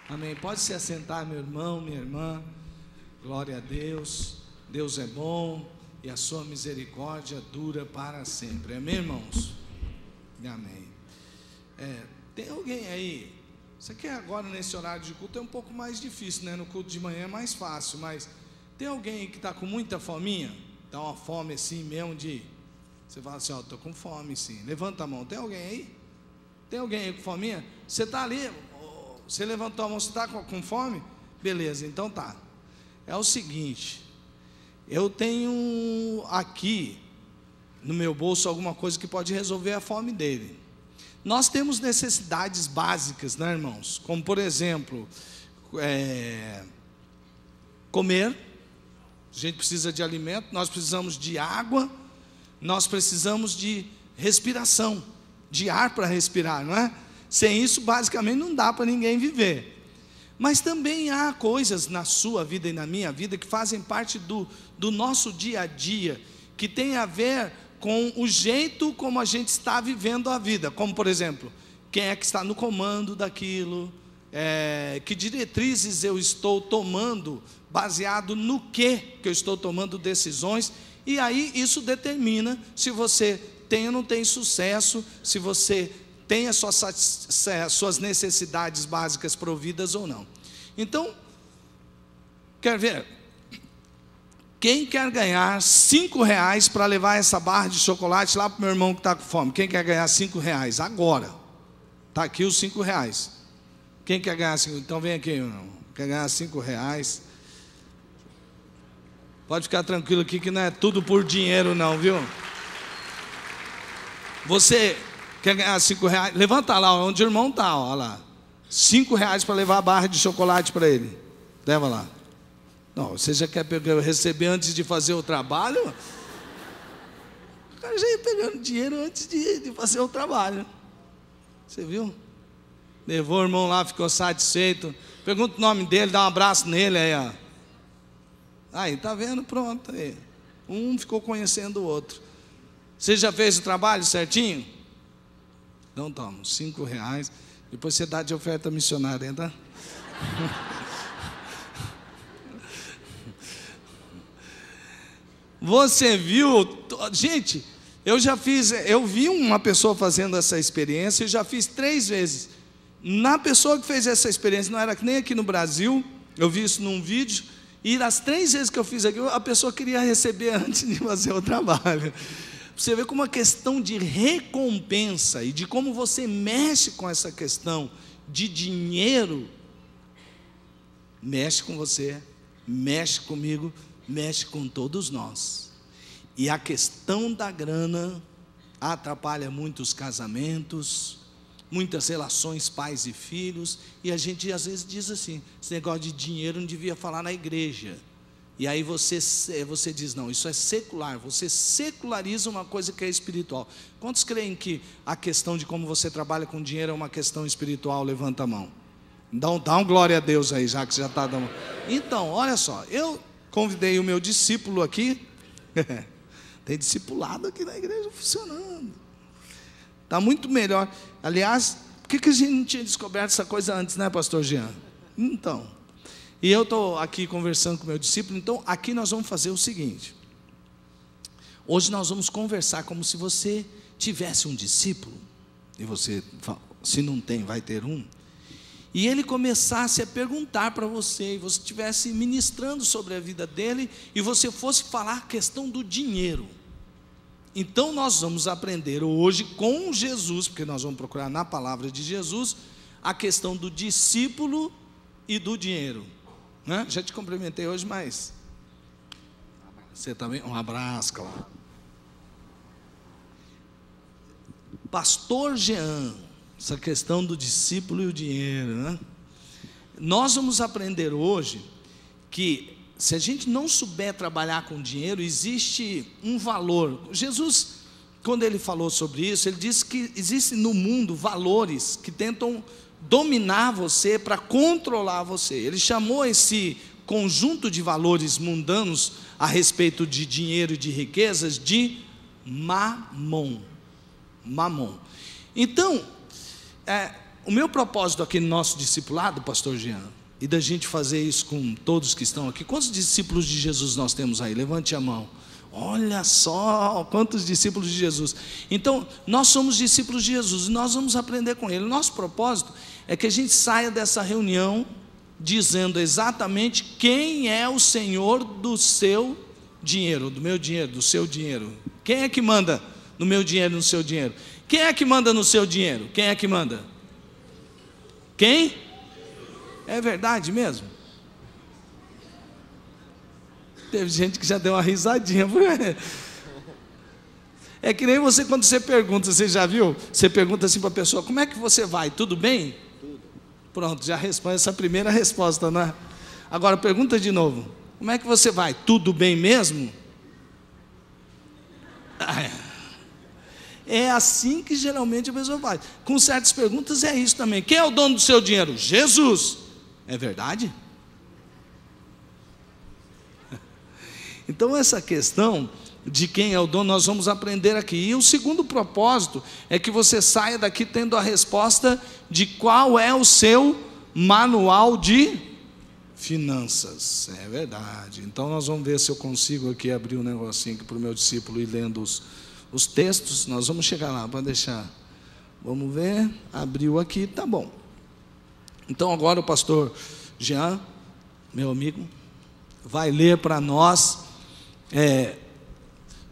Amém. Pode se assentar, meu irmão, minha irmã. Glória a Deus. Deus é bom e a sua misericórdia dura para sempre. Amém, irmãos? Amém. Tem alguém aí? Isso aqui agora nesse horário de culto é um pouco mais difícil, né? No culto de manhã é mais fácil, mas tem alguém aí que está com muita fominha? Dá uma fome assim mesmo de... Você fala assim, ó, estou com fome sim. Levanta a mão. Tem alguém aí? Tem alguém aí com fominha? Você está ali... Você levantou a mão, você está com fome? Beleza, então tá. É o seguinte, eu tenho aqui no meu bolso alguma coisa que pode resolver a fome dele. Nós temos necessidades básicas, né, irmãos? Como por exemplo, comer. A gente precisa de alimento, nós precisamos de água, nós precisamos de respiração, de ar para respirar, não é? Sem isso, basicamente, não dá para ninguém viver. Mas também há coisas na sua vida e na minha vida que fazem parte do nosso dia a dia, que tem a ver com o jeito como a gente está vivendo a vida. Como, por exemplo, quem é que está no comando daquilo, que diretrizes eu estou tomando, baseado no que eu estou tomando decisões, e aí isso determina se você tem ou não tem sucesso, se você tem as suas necessidades básicas providas ou não. Então, quer ver? Quem quer ganhar R$5 para levar essa barra de chocolate lá para o meu irmão que está com fome? Quem quer ganhar R$5? Agora. Está aqui os R$5. Quem quer ganhar 5? Então vem aqui, meu irmão. Quer ganhar R$5? Pode ficar tranquilo aqui que não é tudo por dinheiro não, viu? Você... quer ganhar R$5? Levanta lá, onde o irmão está, olha lá. R$5 para levar a barra de chocolate para ele. Leva lá. Não, você já quer receber antes de fazer o trabalho? O cara já ia pegando dinheiro antes de fazer o trabalho. Você viu? Levou o irmão lá, ficou satisfeito. Pergunta o nome dele, dá um abraço nele aí, ó. Aí, tá vendo? Pronto. Aí. Um ficou conhecendo o outro. Você já fez o trabalho certinho? Então toma, R$5. Depois você dá de oferta missionária, tá? Você viu? Gente, eu vi uma pessoa fazendo essa experiência, eu já fiz 3 vezes. Na pessoa que fez essa experiência, não era nem aqui no Brasil, eu vi isso num vídeo, e as 3 vezes que eu fiz aqui, a pessoa queria receber antes de fazer o trabalho. Você vê como uma questão de recompensa e de como você mexe com essa questão de dinheiro, mexe com você, mexe comigo, mexe com todos nós. E a questão da grana atrapalha muitos casamentos, muitas relações pais e filhos, e a gente às vezes diz assim, esse negócio de dinheiro não devia falar na igreja. E aí você diz, não, isso é secular, você seculariza uma coisa que é espiritual. Quantos creem que a questão de como você trabalha com dinheiro é uma questão espiritual? Levanta a mão. Dá um glória a Deus aí, já que você já está dando. Então, olha só, eu convidei o meu discípulo aqui, tem discipulado aqui na igreja funcionando. Está muito melhor. Aliás, por que a gente não tinha descoberto essa coisa antes, né, pastor Jean? Então... E eu estou aqui conversando com o meu discípulo, então aqui nós vamos fazer o seguinte. Hoje nós vamos conversar como se você tivesse um discípulo, e você, se não tem, vai ter um, e ele começasse a perguntar para você, e você estivesse ministrando sobre a vida dele, e você fosse falar a questão do dinheiro. Então nós vamos aprender hoje com Jesus, porque nós vamos procurar na palavra de Jesus, a questão do discípulo e do dinheiro. Já te cumprimentei hoje, mas você também, um abraço, claro. Pastor Jean, essa questão do discípulo e o dinheiro, né? Nós vamos aprender hoje que se a gente não souber trabalhar com dinheiro, existe um valor. Jesus, quando ele falou sobre isso, ele disse que existem no mundo valores que tentam dominar você, para controlar você. Ele chamou esse conjunto de valores mundanos a respeito de dinheiro e de riquezas de mamon. Mamon. Então, o meu propósito aqui no nosso discipulado, pastor Jean, e da gente fazer isso com todos que estão aqui, quantos discípulos de Jesus nós temos aí? Levante a mão. Olha só quantos discípulos de Jesus. Então, nós somos discípulos de Jesus e nós vamos aprender com Ele. Nosso propósito é que a gente saia dessa reunião dizendo exatamente quem é o Senhor do seu dinheiro, do meu dinheiro, do seu dinheiro. Quem é que manda no meu dinheiro, no seu dinheiro? Quem é que manda no seu dinheiro? Quem é que manda? Quem? É verdade mesmo? Teve gente que já deu uma risadinha. É que nem você, quando você pergunta, você já viu? Você pergunta assim para a pessoa: como é que você vai? Tudo bem? Tudo. Pronto, já responde essa primeira resposta, não é? Agora pergunta de novo: como é que você vai? Tudo bem mesmo? É assim que geralmente a pessoa faz. Com certas perguntas é isso também. Quem é o dono do seu dinheiro? Jesus. É verdade? Então essa questão de quem é o dono nós vamos aprender aqui. E o segundo propósito é que você saia daqui tendo a resposta de qual é o seu manual de finanças. É verdade. Então nós vamos ver se eu consigo aqui abrir um negocinho para o meu discípulo ir lendo os textos. Nós vamos chegar lá, para deixar. Vamos ver, abriu aqui, tá bom. Então agora o pastor Jean, meu amigo, vai ler para nós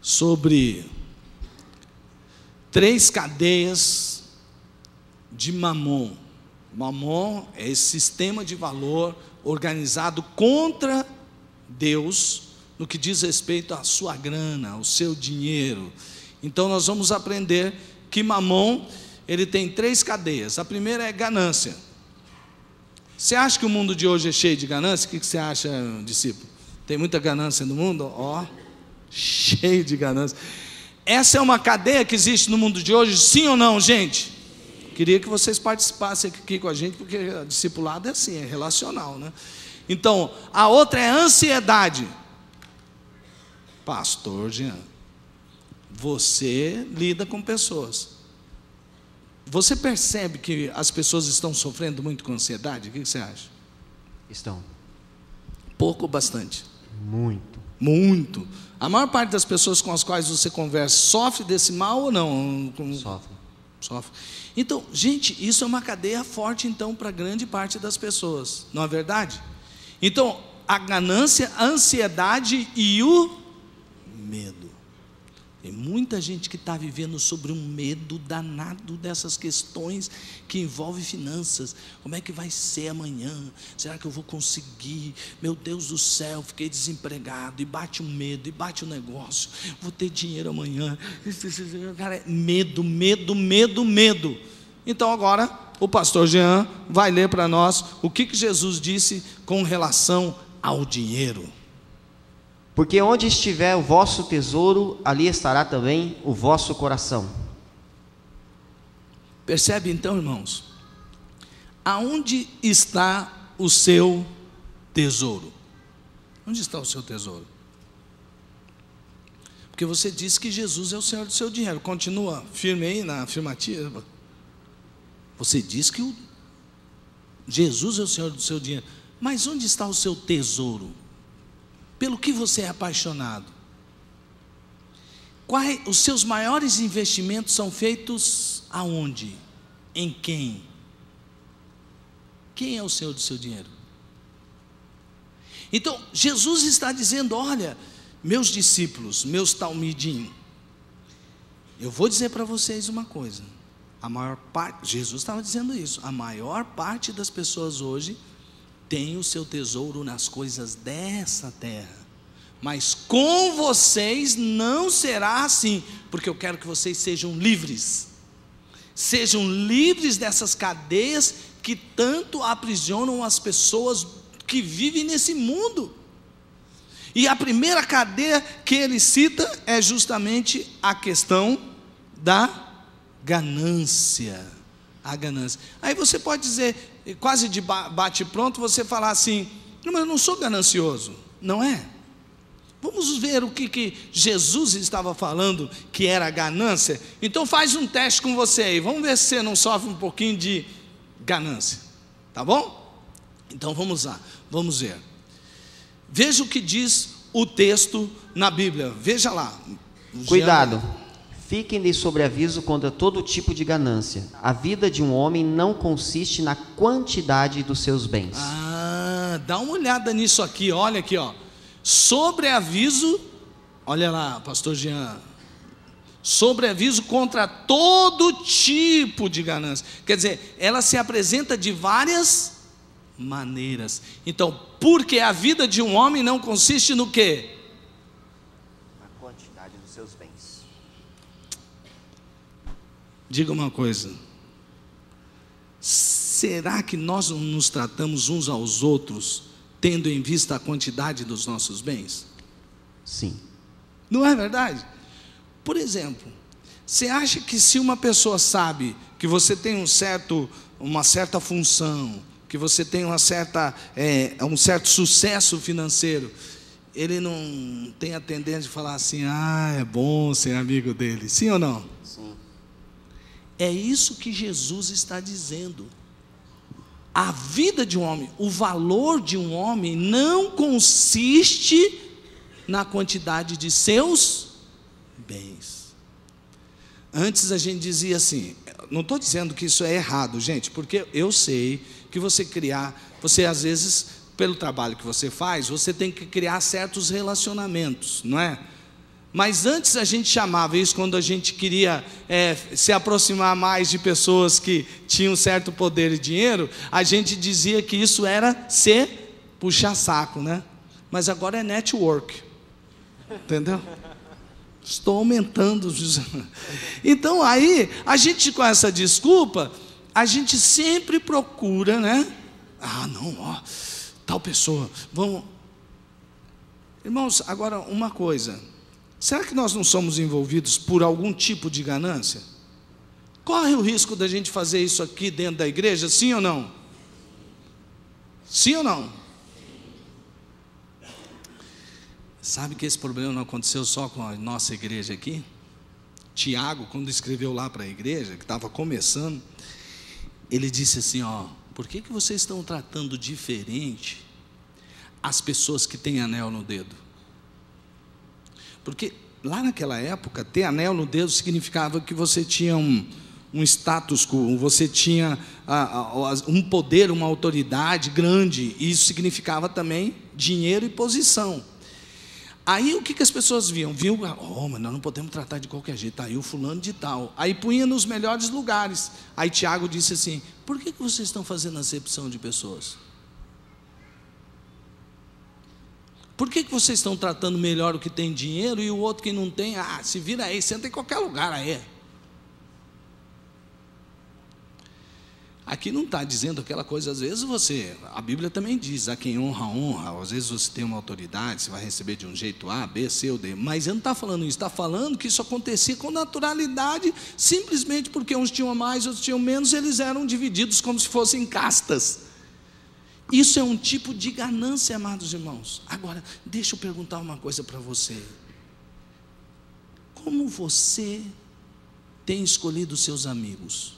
sobre 3 cadeias de Mamon. Mamon é esse sistema de valor organizado contra Deus no que diz respeito à sua grana, ao seu dinheiro. Então nós vamos aprender que Mamon, ele tem 3 cadeias. A primeira é ganância. Você acha que o mundo de hoje é cheio de ganância? O que você acha, discípulo? Tem muita ganância no mundo? Ó, cheio de ganância. Essa é uma cadeia que existe no mundo de hoje, sim ou não, gente? Queria que vocês participassem aqui com a gente, porque discipulado é assim, é relacional, né? Então, a outra é ansiedade. Pastor Jean, você lida com pessoas. Você percebe que as pessoas estão sofrendo muito com ansiedade? O que você acha? Estão. Pouco ou bastante? Muito. Muito. A maior parte das pessoas com as quais você conversa sofre desse mal ou não? Sofre. Então, gente, isso é uma cadeia forte então para grande parte das pessoas, não é verdade? Então, a ganância, a ansiedade e o medo. Tem muita gente que está vivendo sobre um medo danado dessas questões que envolvem finanças. Como é que vai ser amanhã? Será que eu vou conseguir? Meu Deus do céu, fiquei desempregado. E bate um medo, e bate um negócio. Vou ter dinheiro amanhã. Cara, medo, medo, medo, medo. Então agora o pastor Jean vai ler para nós o que Jesus disse com relação ao dinheiro. Porque onde estiver o vosso tesouro, ali estará também o vosso coração. Percebe então, irmãos? Aonde está o seu tesouro? Onde está o seu tesouro? Porque você disse que Jesus é o Senhor do seu dinheiro. Continua firme aí na afirmativa. Você diz que Jesus é o Senhor do seu dinheiro. Mas onde está o seu tesouro? Pelo que você é apaixonado? Os seus maiores investimentos são feitos aonde? Em quem? Quem é o Senhor do seu dinheiro? Então, Jesus está dizendo: olha, meus discípulos, meus talmidim, eu vou dizer para vocês uma coisa. A maior parte, Jesus estava dizendo isso, a maior parte das pessoas hoje tem o seu tesouro nas coisas dessa terra, mas com vocês não será assim, porque eu quero que vocês sejam livres dessas cadeias que tanto aprisionam as pessoas que vivem nesse mundo. E a primeira cadeia que ele cita é justamente a questão da ganância. A ganância. Aí você pode dizer, quase de bate-pronto, você falar assim: não, mas eu não sou ganancioso. Não é? Vamos ver o que Jesus estava falando que era ganância. Então faz um teste com você aí. Vamos ver se você não sofre um pouquinho de ganância. Tá bom? Então vamos lá, vamos ver. Veja o que diz o texto na Bíblia. Veja lá. Cuidado. Fiquem de sobreaviso contra todo tipo de ganância. A vida de um homem não consiste na quantidade dos seus bens. Dá uma olhada nisso aqui, olha aqui, ó. Sobreaviso, olha lá, pastor Jean. Sobreaviso contra todo tipo de ganância. Quer dizer, ela se apresenta de várias maneiras. Então, porque a vida de um homem não consiste no quê? Na quantidade dos seus bens. Diga uma coisa. Será que nós não nos tratamos uns aos outros tendo em vista a quantidade dos nossos bens? Sim. Não é verdade? Por exemplo, você acha que se uma pessoa sabe que você tem uma certa função, que você tem um certo sucesso financeiro, ele não tem a tendência de falar assim, é bom ser amigo dele, sim ou não? Sim. É isso que Jesus está dizendo. A vida de um homem, o valor de um homem não consiste na quantidade de seus bens. Antes a gente dizia assim, não estou dizendo que isso é errado, gente, porque eu sei que você às vezes, pelo trabalho que você faz, você tem que criar certos relacionamentos, não é? Mas antes a gente chamava isso, quando a gente queria se aproximar mais de pessoas que tinham certo poder e dinheiro, a gente dizia que isso era ser puxar saco, né? Mas agora é network, entendeu? Estou aumentando. Então aí, a gente com essa desculpa, a gente sempre procura, né? Tal pessoa, vamos... Irmãos, agora uma coisa, será que nós não somos envolvidos por algum tipo de ganância? Corre o risco da gente fazer isso aqui dentro da igreja, sim ou não? Sim ou não? Sabe que esse problema não aconteceu só com a nossa igreja aqui? Tiago, quando escreveu lá para a igreja, que estava começando, ele disse assim, por que vocês estão tratando diferente as pessoas que têm anel no dedo? Porque lá naquela época, ter anel no dedo significava que você tinha um status quo, você tinha um poder, uma autoridade grande, e isso significava também dinheiro e posição. Aí o que as pessoas viam? Mas nós não podemos tratar de qualquer jeito, aí o fulano de tal. Aí punha nos melhores lugares. Aí Tiago disse assim, por que vocês estão fazendo acepção de pessoas? Por que vocês estão tratando melhor o que tem dinheiro e o outro que não tem? Se vira aí, senta em qualquer lugar aí. Aqui não está dizendo aquela coisa, às vezes a Bíblia também diz, a quem honra, honra, às vezes você tem uma autoridade, você vai receber de um jeito A, B, C ou D, mas ele não está falando isso, está falando que isso acontecia com naturalidade, simplesmente porque uns tinham mais, outros tinham menos, eles eram divididos como se fossem castas. Isso é um tipo de ganância, amados irmãos. Agora, deixa eu perguntar uma coisa para você. Como você tem escolhido seus amigos?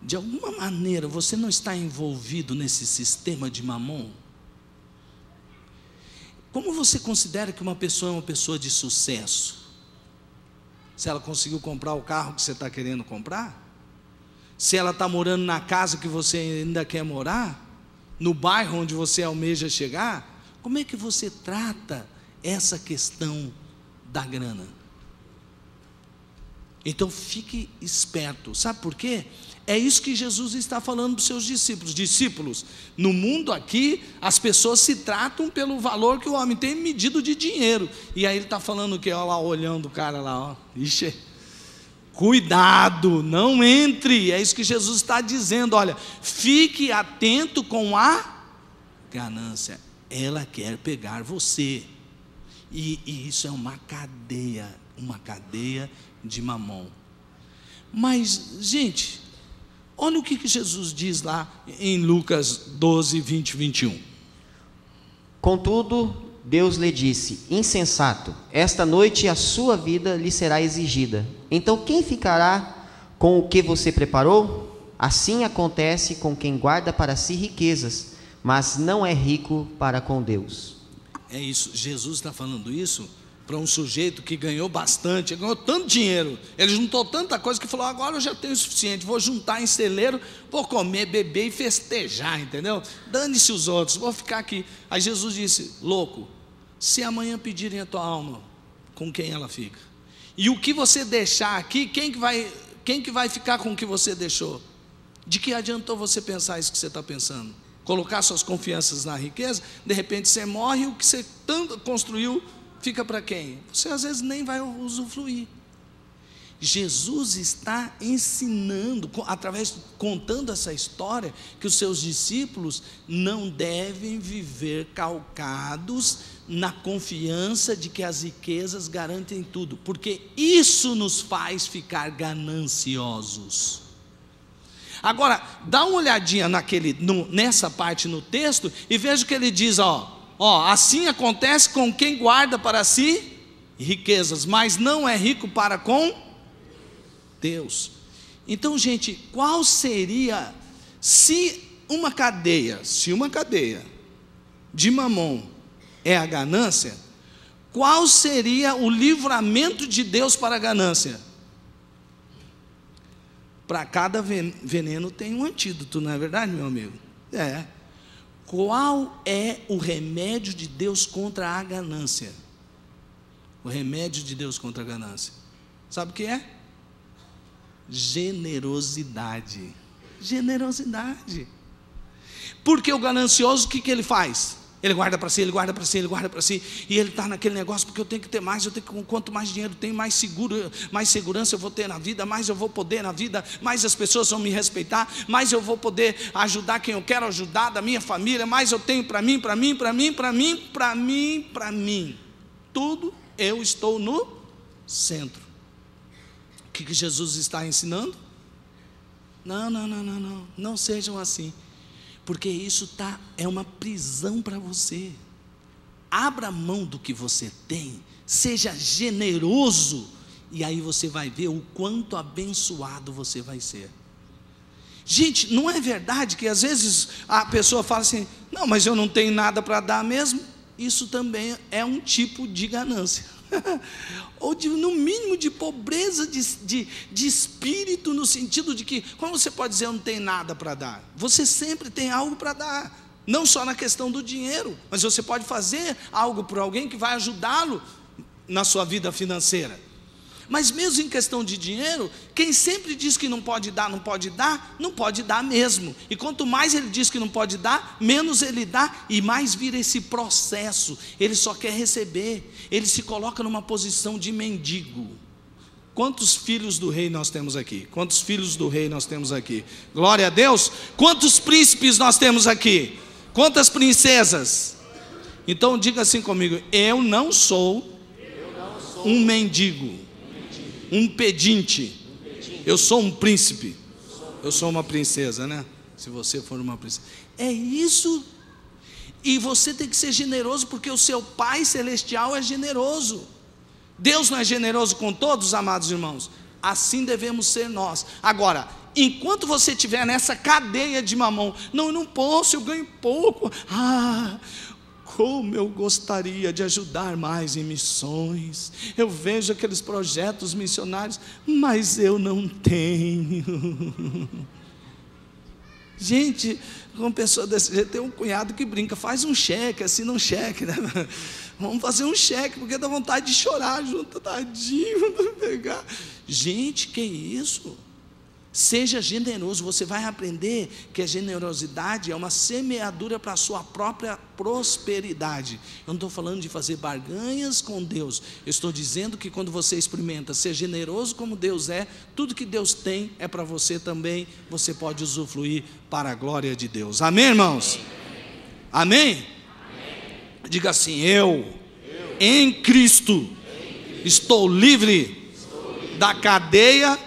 De alguma maneira você não está envolvido nesse sistema de mamon? Como você considera que uma pessoa é uma pessoa de sucesso? Se ela conseguiu comprar o carro que você está querendo comprar? Se ela está morando na casa que você ainda quer morar? No bairro onde você almeja chegar? Como é que você trata essa questão da grana? Então fique esperto, sabe por quê? É isso que Jesus está falando para os seus discípulos. Discípulos, no mundo aqui, as pessoas se tratam pelo valor que o homem tem medido de dinheiro. E aí ele está falando o quê? Olha lá, olhando o cara lá, ixi, cuidado, não entre. É isso que Jesus está dizendo, olha, fique atento com a ganância. Ela quer pegar você. E isso é uma cadeia de mamon. Mas, gente, olha o que Jesus diz lá em Lucas 12, 20 e 21. Contudo, Deus lhe disse: insensato, esta noite a sua vida lhe será exigida. Então quem ficará com o que você preparou? Assim acontece com quem guarda para si riquezas, mas não é rico para com Deus. É isso, Jesus está falando isso para um sujeito que ganhou bastante, ganhou tanto dinheiro, ele juntou tanta coisa que falou: agora eu já tenho o suficiente, vou juntar em celeiro, vou comer, beber e festejar, entendeu? Dane-se os outros, vou ficar aqui. Aí Jesus disse: louco, se amanhã pedirem a tua alma, com quem ela fica? E o que você deixar aqui, quem que vai ficar com o que você deixou? De que adiantou você pensar isso que você está pensando? Colocar suas confianças na riqueza, de repente você morre, o que você tanto construiu fica para quem? Você às vezes nem vai usufruir. Jesus está ensinando, contando essa história, que os seus discípulos não devem viver calcados na confiança de que as riquezas garantem tudo, porque isso nos faz ficar gananciosos. Agora, dá uma olhadinha nessa parte no texto e veja o que ele diz, assim acontece com quem guarda para si riquezas, mas não é rico para com Deus. Então, gente, qual seria, se uma cadeia de Mamon é a ganância, qual seria o livramento de Deus para a ganância? Para cada veneno tem um antídoto, não é verdade, meu amigo? É. Qual é o remédio de Deus contra a ganância? O remédio de Deus contra a ganância, sabe o que é? Generosidade. Generosidade. Porque o ganancioso, o que ele faz? Ele guarda para si, ele guarda para si, ele guarda para si, e ele está naquele negócio: porque eu tenho que ter mais, quanto mais dinheiro tenho, mais segurança eu vou ter na vida, mais eu vou poder na vida, mais as pessoas vão me respeitar, mais eu vou poder ajudar quem eu quero ajudar, da minha família, mais eu tenho para mim. Tudo eu estou no centro. O que Jesus está ensinando? Não sejam assim, porque isso é uma prisão para você. Abra mão do que você tem, seja generoso, e aí você vai ver o quanto abençoado você vai ser. Gente, não é verdade que às vezes a pessoa fala assim: não, mas eu não tenho nada para dar mesmo? Isso também é um tipo de ganância. Ou no mínimo de pobreza de espírito, no sentido de que, como você pode dizer eu não tenho nada para dar? Você sempre tem algo para dar, não só na questão do dinheiro, mas você pode fazer algo por alguém que vai ajudá-lo na sua vida financeira. Mas mesmo em questão de dinheiro, quem sempre diz que não pode dar mesmo. E quanto mais ele diz que não pode dar, menos ele dá, e mais vira esse processo. Ele só quer receber, ele se coloca numa posição de mendigo. Quantos filhos do rei nós temos aqui? Quantos filhos do rei nós temos aqui? Glória a Deus! Quantos príncipes nós temos aqui? Quantas princesas? Então diga assim comigo: eu não sou um mendigo, um pedinte, eu sou um príncipe, eu sou uma princesa, né? Se você for uma princesa, é isso. E você tem que ser generoso, porque o seu Pai Celestial é generoso. Deus não é generoso com todos, amados irmãos? Assim devemos ser nós. Agora, enquanto você estiver nessa cadeia de mamão, eu não posso, eu ganho pouco, como eu gostaria de ajudar mais em missões, eu vejo aqueles projetos missionários, mas eu não tenho. Gente, uma pessoa desse jeito, tem um cunhado que brinca: faz um cheque, assina um cheque, né? Vamos fazer um cheque, porque dá vontade de chorar junto, tadinho, pegar. Gente, que isso? Seja generoso. Você vai aprender que a generosidade é uma semeadura para a sua própria prosperidade. Eu não estou falando de fazer barganhas com Deus, eu estou dizendo que quando você experimenta ser generoso como Deus é, tudo que Deus tem é para você também, você pode usufruir para a glória de Deus. Amém, irmãos? Amém? Diga assim: eu em Cristo estou livre da cadeia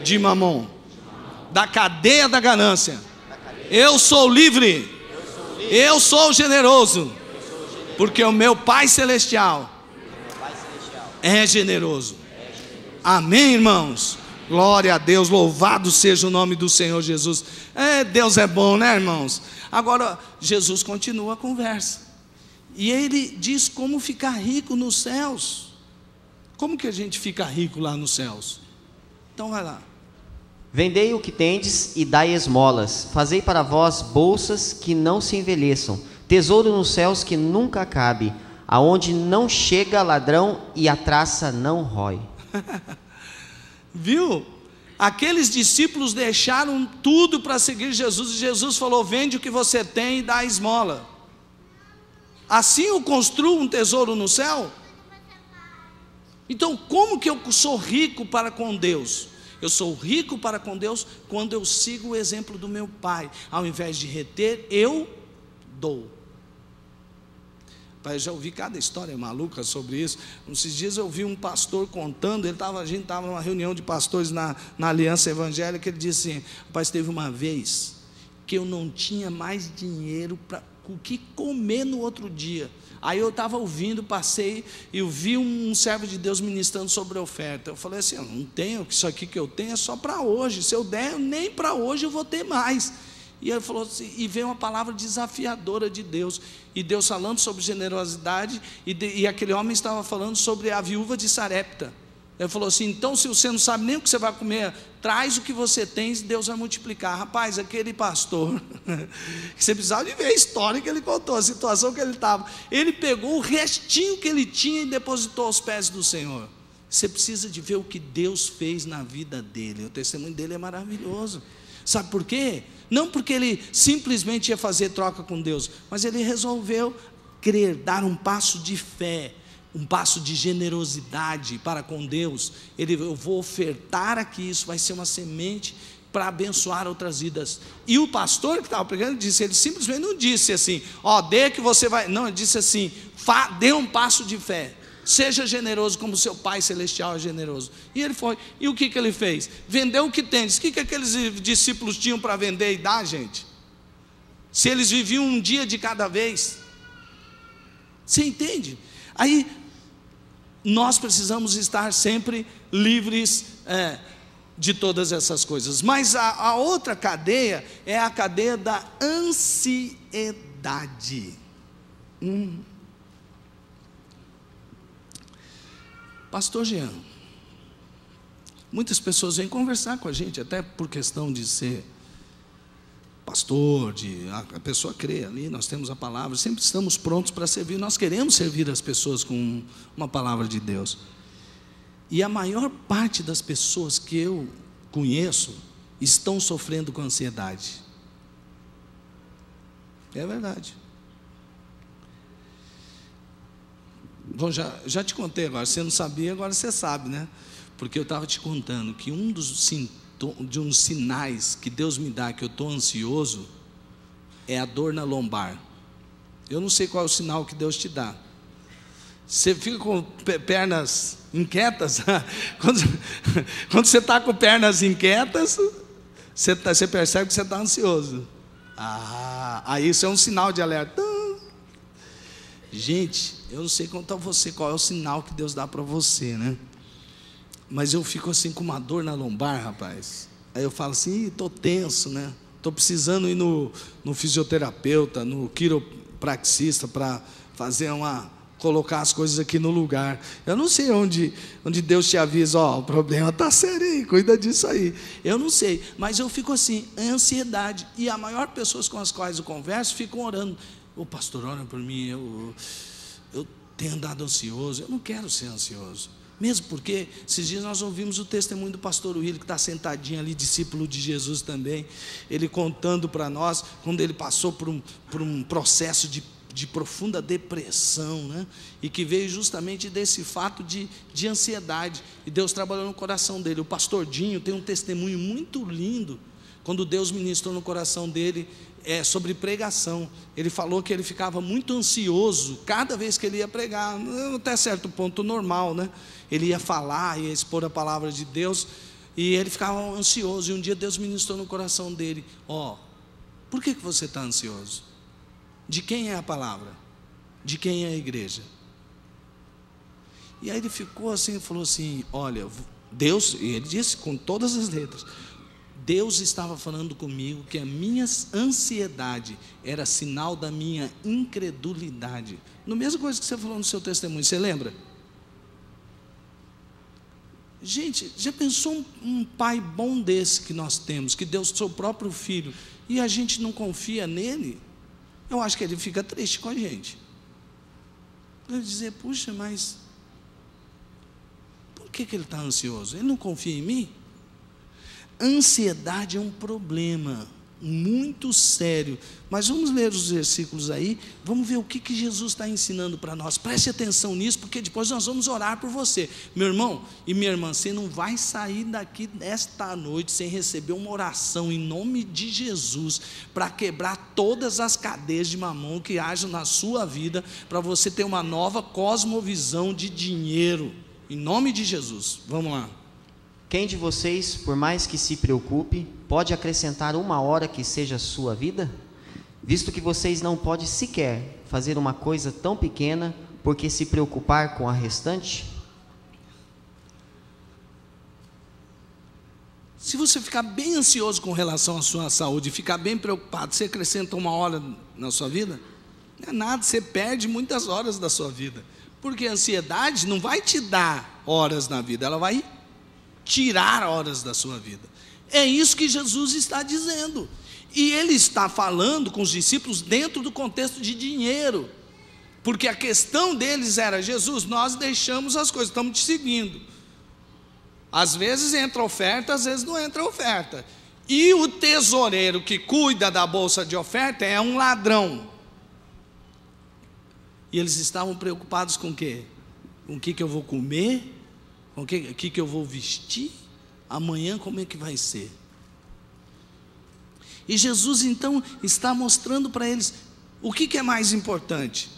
de mamon, da cadeia da ganância. Eu sou livre, eu sou generoso, Porque o meu Pai Celestial é generoso. Amém, irmãos? Glória a Deus, louvado seja o nome do Senhor Jesus. Deus é bom, né, irmãos? Agora, Jesus continua a conversa. E ele diz como ficar rico nos céus. Como que a gente fica rico lá nos céus? Então vai lá. Vendei o que tendes e dai esmolas. Fazei para vós bolsas que não se envelheçam, tesouro nos céus que nunca acabe, aonde não chega ladrão e a traça não rói. Viu? Aqueles discípulos deixaram tudo para seguir Jesus, e Jesus falou: vende o que você tem e dá a esmola. Assim eu construo um tesouro no céu? Então, como que eu sou rico para com Deus? Eu sou rico para com Deus quando eu sigo o exemplo do meu Pai. Ao invés de reter, eu dou. Eu já ouvi cada história maluca sobre isso. Esses dias eu vi um pastor contando, a gente estava numa reunião de pastores na Aliança Evangélica. Ele disse assim: rapaz, teve uma vez que eu não tinha mais dinheiro para o que comer no outro dia. Aí eu estava ouvindo, passei e eu vi um servo de Deus ministrando sobre a oferta. Eu falei assim: eu não tenho, isso aqui que eu tenho é só para hoje. Se eu der, nem para hoje eu vou ter mais. E ele falou assim, e veio uma palavra desafiadora de Deus, e Deus falando sobre generosidade, e aquele homem estava falando sobre a viúva de Sarepta. Ele falou assim: então, se você não sabe nem o que você vai comer, traz o que você tem e Deus vai multiplicar. Rapaz, aquele pastor, você precisava de ver a história que ele contou, a situação que ele estava. Ele pegou o restinho que ele tinha e depositou aos pés do Senhor. Você precisa de ver o que Deus fez na vida dele. O testemunho dele é maravilhoso. Sabe por quê? Não porque ele simplesmente ia fazer troca com Deus, mas ele resolveu crer, dar um passo de fé, um passo de generosidade para com Deus. Eu vou ofertar aqui, isso vai ser uma semente para abençoar outras vidas. E o pastor que estava pregando disse, ele simplesmente não disse assim: ó, dê que você vai, não, ele disse assim: dê um passo de fé, seja generoso como seu Pai Celestial é generoso. E ele foi. E o que ele fez? Vendeu o que tem. O que aqueles discípulos tinham para vender e dar, gente? Se eles viviam um dia de cada vez. Você entende? Aí nós precisamos estar sempre livres de todas essas coisas. Mas a outra cadeia é a cadeia da ansiedade. Pastor Jean, muitas pessoas vêm conversar com a gente, até por questão de ser pastor, a pessoa crê ali, nós temos a palavra, sempre estamos prontos para servir, nós queremos servir as pessoas com uma palavra de Deus. E a maior parte das pessoas que eu conheço estão sofrendo com ansiedade. É verdade. Bom, já te contei agora, você não sabia, agora você sabe, né? Porque eu estava te contando que um dos sinais que Deus me dá que eu estou ansioso é a dor na lombar. Eu não sei qual é o sinal que Deus te dá. Você fica com pernas inquietas? Quando você está com pernas inquietas, você percebe que você está ansioso. Aí isso é um sinal de alerta. Gente, eu não sei quanto a você, qual é o sinal que Deus dá para você, né? Mas eu fico assim com uma dor na lombar, rapaz. Aí eu falo assim, estou tenso, né? Estou precisando ir no fisioterapeuta, no quiropraxista, para colocar as coisas aqui no lugar. Eu não sei onde Deus te avisa, o problema está sério aí, cuida disso aí. Eu não sei, mas eu fico assim, ansiedade. E a maior pessoas com as quais eu converso ficam orando. Ô pastor, ora por mim, eu tenho andado ansioso. Eu não quero ser ansioso. Mesmo porque, esses dias nós ouvimos o testemunho do pastor Willi, que está sentadinho ali, discípulo de Jesus também, ele contando para nós, quando ele passou por um processo de profunda depressão, né? E que veio justamente desse fato de ansiedade, e Deus trabalhou no coração dele. O pastor Dinho tem um testemunho muito lindo, quando Deus ministrou no coração dele, sobre pregação. Ele falou que ele ficava muito ansioso cada vez que ele ia pregar, até certo ponto normal, né? Ele ia falar, ia expor a palavra de Deus, e ele ficava ansioso. E um dia Deus ministrou no coração dele: por que você está ansioso? De quem é a palavra? De quem é a igreja? E aí ele ficou assim e falou assim: olha, Deus, e ele disse com todas as letras, Deus estava falando comigo que a minha ansiedade era sinal da minha incredulidade. No mesma coisa que você falou no seu testemunho, você lembra? Gente, já pensou um pai bom desse que nós temos, que deu o seu próprio filho, e a gente não confia nele? Eu acho que ele fica triste com a gente. Ele dizer: puxa, mas por que ele está ansioso? Ele não confia em mim? Ansiedade é um problema muito sério, mas vamos ler os versículos aí, vamos ver o que Jesus está ensinando para nós. Preste atenção nisso, porque depois nós vamos orar por você, meu irmão e minha irmã. Você não vai sair daqui esta noite sem receber uma oração em nome de Jesus, para quebrar todas as cadeias de mamão que hajam na sua vida, para você ter uma nova cosmovisão de dinheiro, em nome de Jesus. Vamos lá. Quem de vocês, por mais que se preocupe, pode acrescentar 1 hora que seja sua vida? Visto que vocês não podem sequer fazer uma coisa tão pequena, por que se preocupar com a restante? Se você ficar bem ansioso com relação à sua saúde, ficar bem preocupado, você acrescenta 1 hora na sua vida? Não é nada, você perde muitas horas da sua vida, porque a ansiedade não vai te dar horas na vida, ela vai tirar horas da sua vida. É isso que Jesus está dizendo, e ele está falando com os discípulos dentro do contexto de dinheiro, porque a questão deles era: Jesus, nós deixamos as coisas, estamos te seguindo, às vezes entra oferta, às vezes não entra oferta, e o tesoureiro que cuida da bolsa de oferta é um ladrão, e eles estavam preocupados com o quê? Com o que eu vou comer, com o que eu vou vestir, amanhã como é que vai ser? E Jesus então está mostrando para eles o que é mais importante,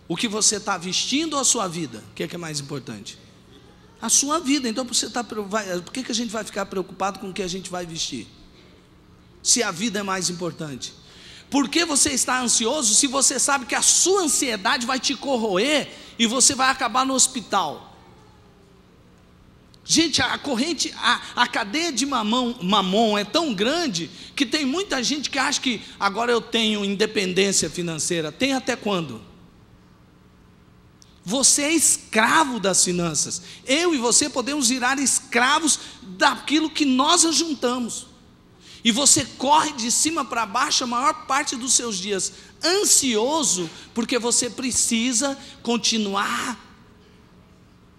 o que você está vestindo ou a sua vida? O que é mais importante? A sua vida. Então por que a gente vai ficar preocupado com o que a gente vai vestir, se a vida é mais importante? Por que você está ansioso se você sabe que a sua ansiedade vai te corroer e você vai acabar no hospital? Gente, a cadeia de mamon é tão grande que tem muita gente que acha que agora eu tenho independência financeira. Tem até quando? Você é escravo das finanças. Eu e você podemos virar escravos daquilo que nós ajuntamos. E você corre de cima para baixo a maior parte dos seus dias, ansioso, porque você precisa continuar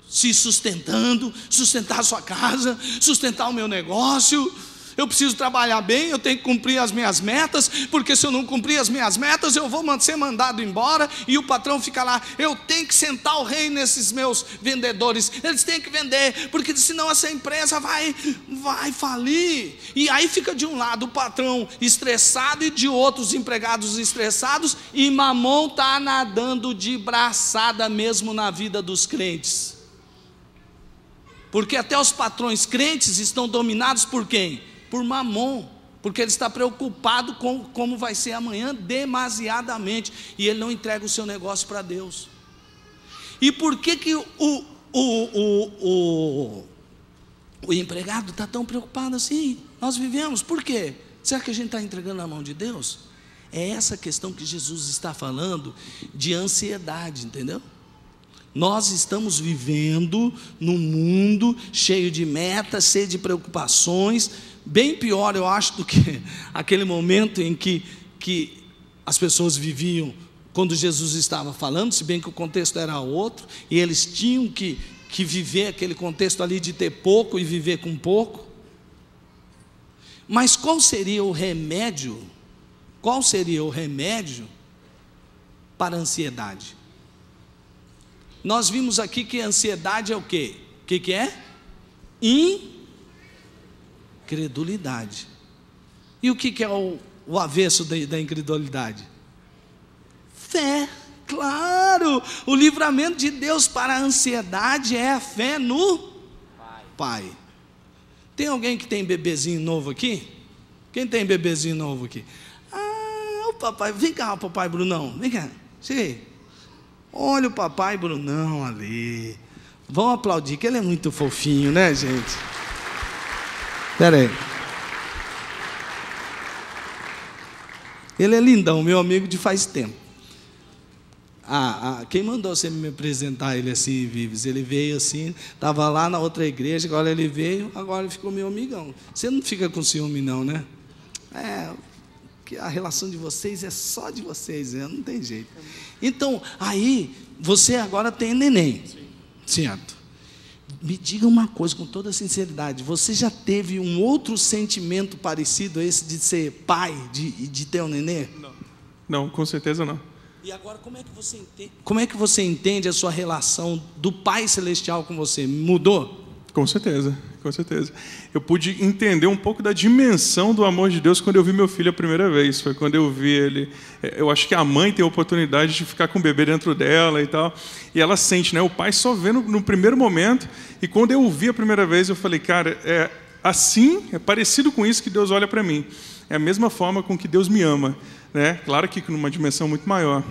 se sustentando, sustentar a sua casa, sustentar o meu negócio. Eu preciso trabalhar bem, eu tenho que cumprir as minhas metas, porque se eu não cumprir as minhas metas, eu vou ser mandado embora, e o patrão fica lá. Eu tenho que sentar o rei nesses meus vendedores, eles têm que vender, porque senão essa empresa vai falir. E aí fica de um lado o patrão estressado, e de outros empregados estressados, e mamon está nadando de braçada mesmo na vida dos crentes. Porque até os patrões crentes estão dominados por quem? Por mamon, porque ele está preocupado com como vai ser amanhã demasiadamente, e ele não entrega o seu negócio para Deus. E por que o empregado está tão preocupado assim? Nós vivemos, por quê? Será que a gente está entregando na mão de Deus? É essa questão que Jesus está falando de ansiedade, entendeu? Nós estamos vivendo num mundo cheio de metas, cheio de preocupações, bem pior, eu acho, do que aquele momento em que as pessoas viviam quando Jesus estava falando, se bem que o contexto era outro, e eles tinham que viver aquele contexto ali de ter pouco e viver com pouco. Mas qual seria o remédio? Qual seria o remédio para a ansiedade? Nós vimos aqui que a ansiedade é o quê? O que é? Incredulidade. E o que é o avesso da incredulidade? Fé, claro. O livramento de Deus para a ansiedade é a fé no Pai. Tem alguém que tem bebezinho novo aqui? Quem tem bebezinho novo aqui? Ah, o papai, vem cá, o papai Brunão, vem cá, chega aí. Olha o papai Brunão ali. Vamos aplaudir, que ele é muito fofinho, né, gente? Espera aí. Ele é lindão, meu amigo de faz tempo. Quem mandou você me apresentar ele assim, Vives? Ele veio assim, estava lá na outra igreja, agora ele veio, agora ele ficou meu amigão. Você não fica com ciúme não, né? Que a relação de vocês é só de vocês, não tem jeito. Então, aí, você agora tem neném, certo? Me diga uma coisa com toda sinceridade, você já teve um outro sentimento parecido a esse de ser pai, de ter um nenê? Não, com certeza não. E agora, como é que você entende a sua relação do Pai Celestial com você? Mudou? Com certeza, com certeza. Eu pude entender um pouco da dimensão do amor de Deus quando eu vi meu filho a primeira vez. Foi quando eu vi ele. Eu acho que a mãe tem a oportunidade de ficar com o bebê dentro dela e tal. E ela sente, né? O pai só vê no primeiro momento. E quando eu o vi a primeira vez, eu falei, cara, é parecido com isso que Deus olha para mim. É a mesma forma com que Deus me ama. Né? Claro que numa dimensão muito maior,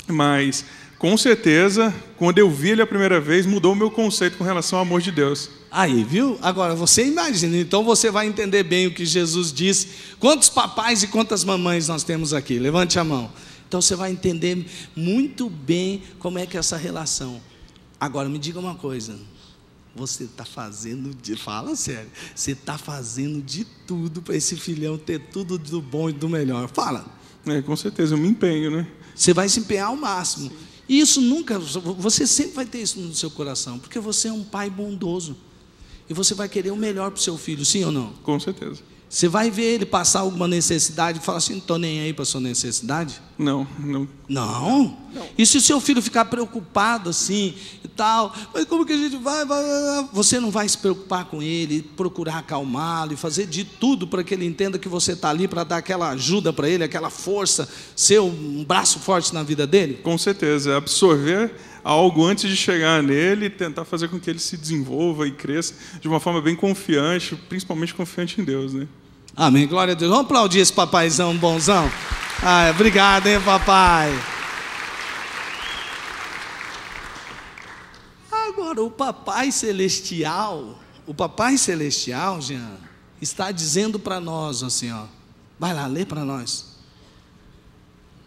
mas com certeza, quando eu vi ele a primeira vez, mudou o meu conceito com relação ao amor de Deus. Aí, viu? Agora, você imagina, então você vai entender bem o que Jesus disse. Quantos papais e quantas mamães nós temos aqui? Levante a mão. Então você vai entender muito bem como é que é essa relação. Agora, me diga uma coisa. Você está fazendo, fala sério, você está fazendo de tudo para esse filhão ter tudo do bom e do melhor. Fala. Com certeza, eu me empenho, né? Você vai se empenhar ao máximo. E isso nunca, você sempre vai ter isso no seu coração, porque você é um pai bondoso. E você vai querer o melhor para o seu filho, sim ou não? Com certeza. Você vai ver ele passar alguma necessidade e falar assim, não estou nem aí para a sua necessidade? Não. E se o seu filho ficar preocupado assim e tal, mas como que a gente vai? Você não vai se preocupar com ele, procurar acalmá-lo e fazer de tudo para que ele entenda que você está ali para dar aquela ajuda para ele, aquela força, ser um braço forte na vida dele? Com certeza, absorver algo antes de chegar nele e tentar fazer com que ele se desenvolva e cresça de uma forma bem confiante, principalmente confiante em Deus, né? Amém, glória a Deus. Vamos aplaudir esse papaizão bonzão? Obrigado, hein, papai. Agora, o Papai Celestial, Jean, está dizendo para nós assim, ó. Vai lá, lê para nós.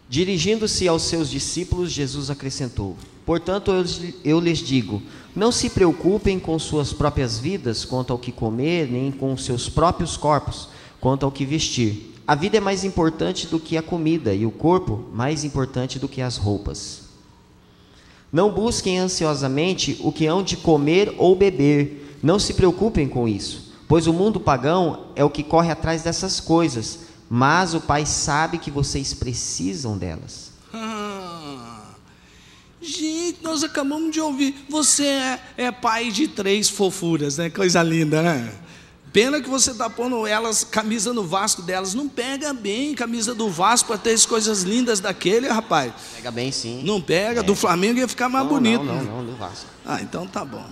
Dirigindo-se aos seus discípulos, Jesus acrescentou: portanto, eu lhes digo, não se preocupem com suas próprias vidas quanto ao que comer, nem com seus próprios corpos quanto ao que vestir. A vida é mais importante do que a comida, e o corpo mais importante do que as roupas. Não busquem ansiosamente o que hão de comer ou beber, não se preocupem com isso, pois o mundo pagão é o que corre atrás dessas coisas, mas o Pai sabe que vocês precisam delas. Gente, nós acabamos de ouvir, você é pai de 3 fofuras, né? Coisa linda, né? Pena que você está pondo elas, camisa no Vasco delas, não pega bem camisa do Vasco para ter as coisas lindas daquele, rapaz. Pega bem sim. Não pega, do Flamengo ia ficar mais bonito. Não, do Vasco. Então tá bom.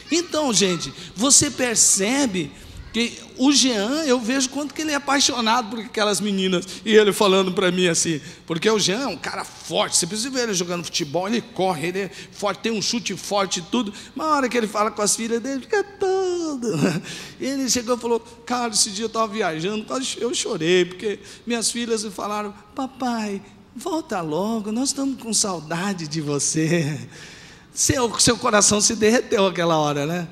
Então, gente, você percebe que o Jean, eu vejo quanto que ele é apaixonado por aquelas meninas. E ele falando para mim assim, porque o Jean é um cara forte. Você precisa ver ele jogando futebol, ele corre, ele é forte, tem um chute forte e tudo. Mas na hora que ele fala com as filhas dele, fica todo. Ele chegou e falou, cara, esse dia eu estava viajando, quase eu chorei, porque minhas filhas me falaram, papai, volta logo, nós estamos com saudade de você. Seu coração se derreteu aquela hora, né?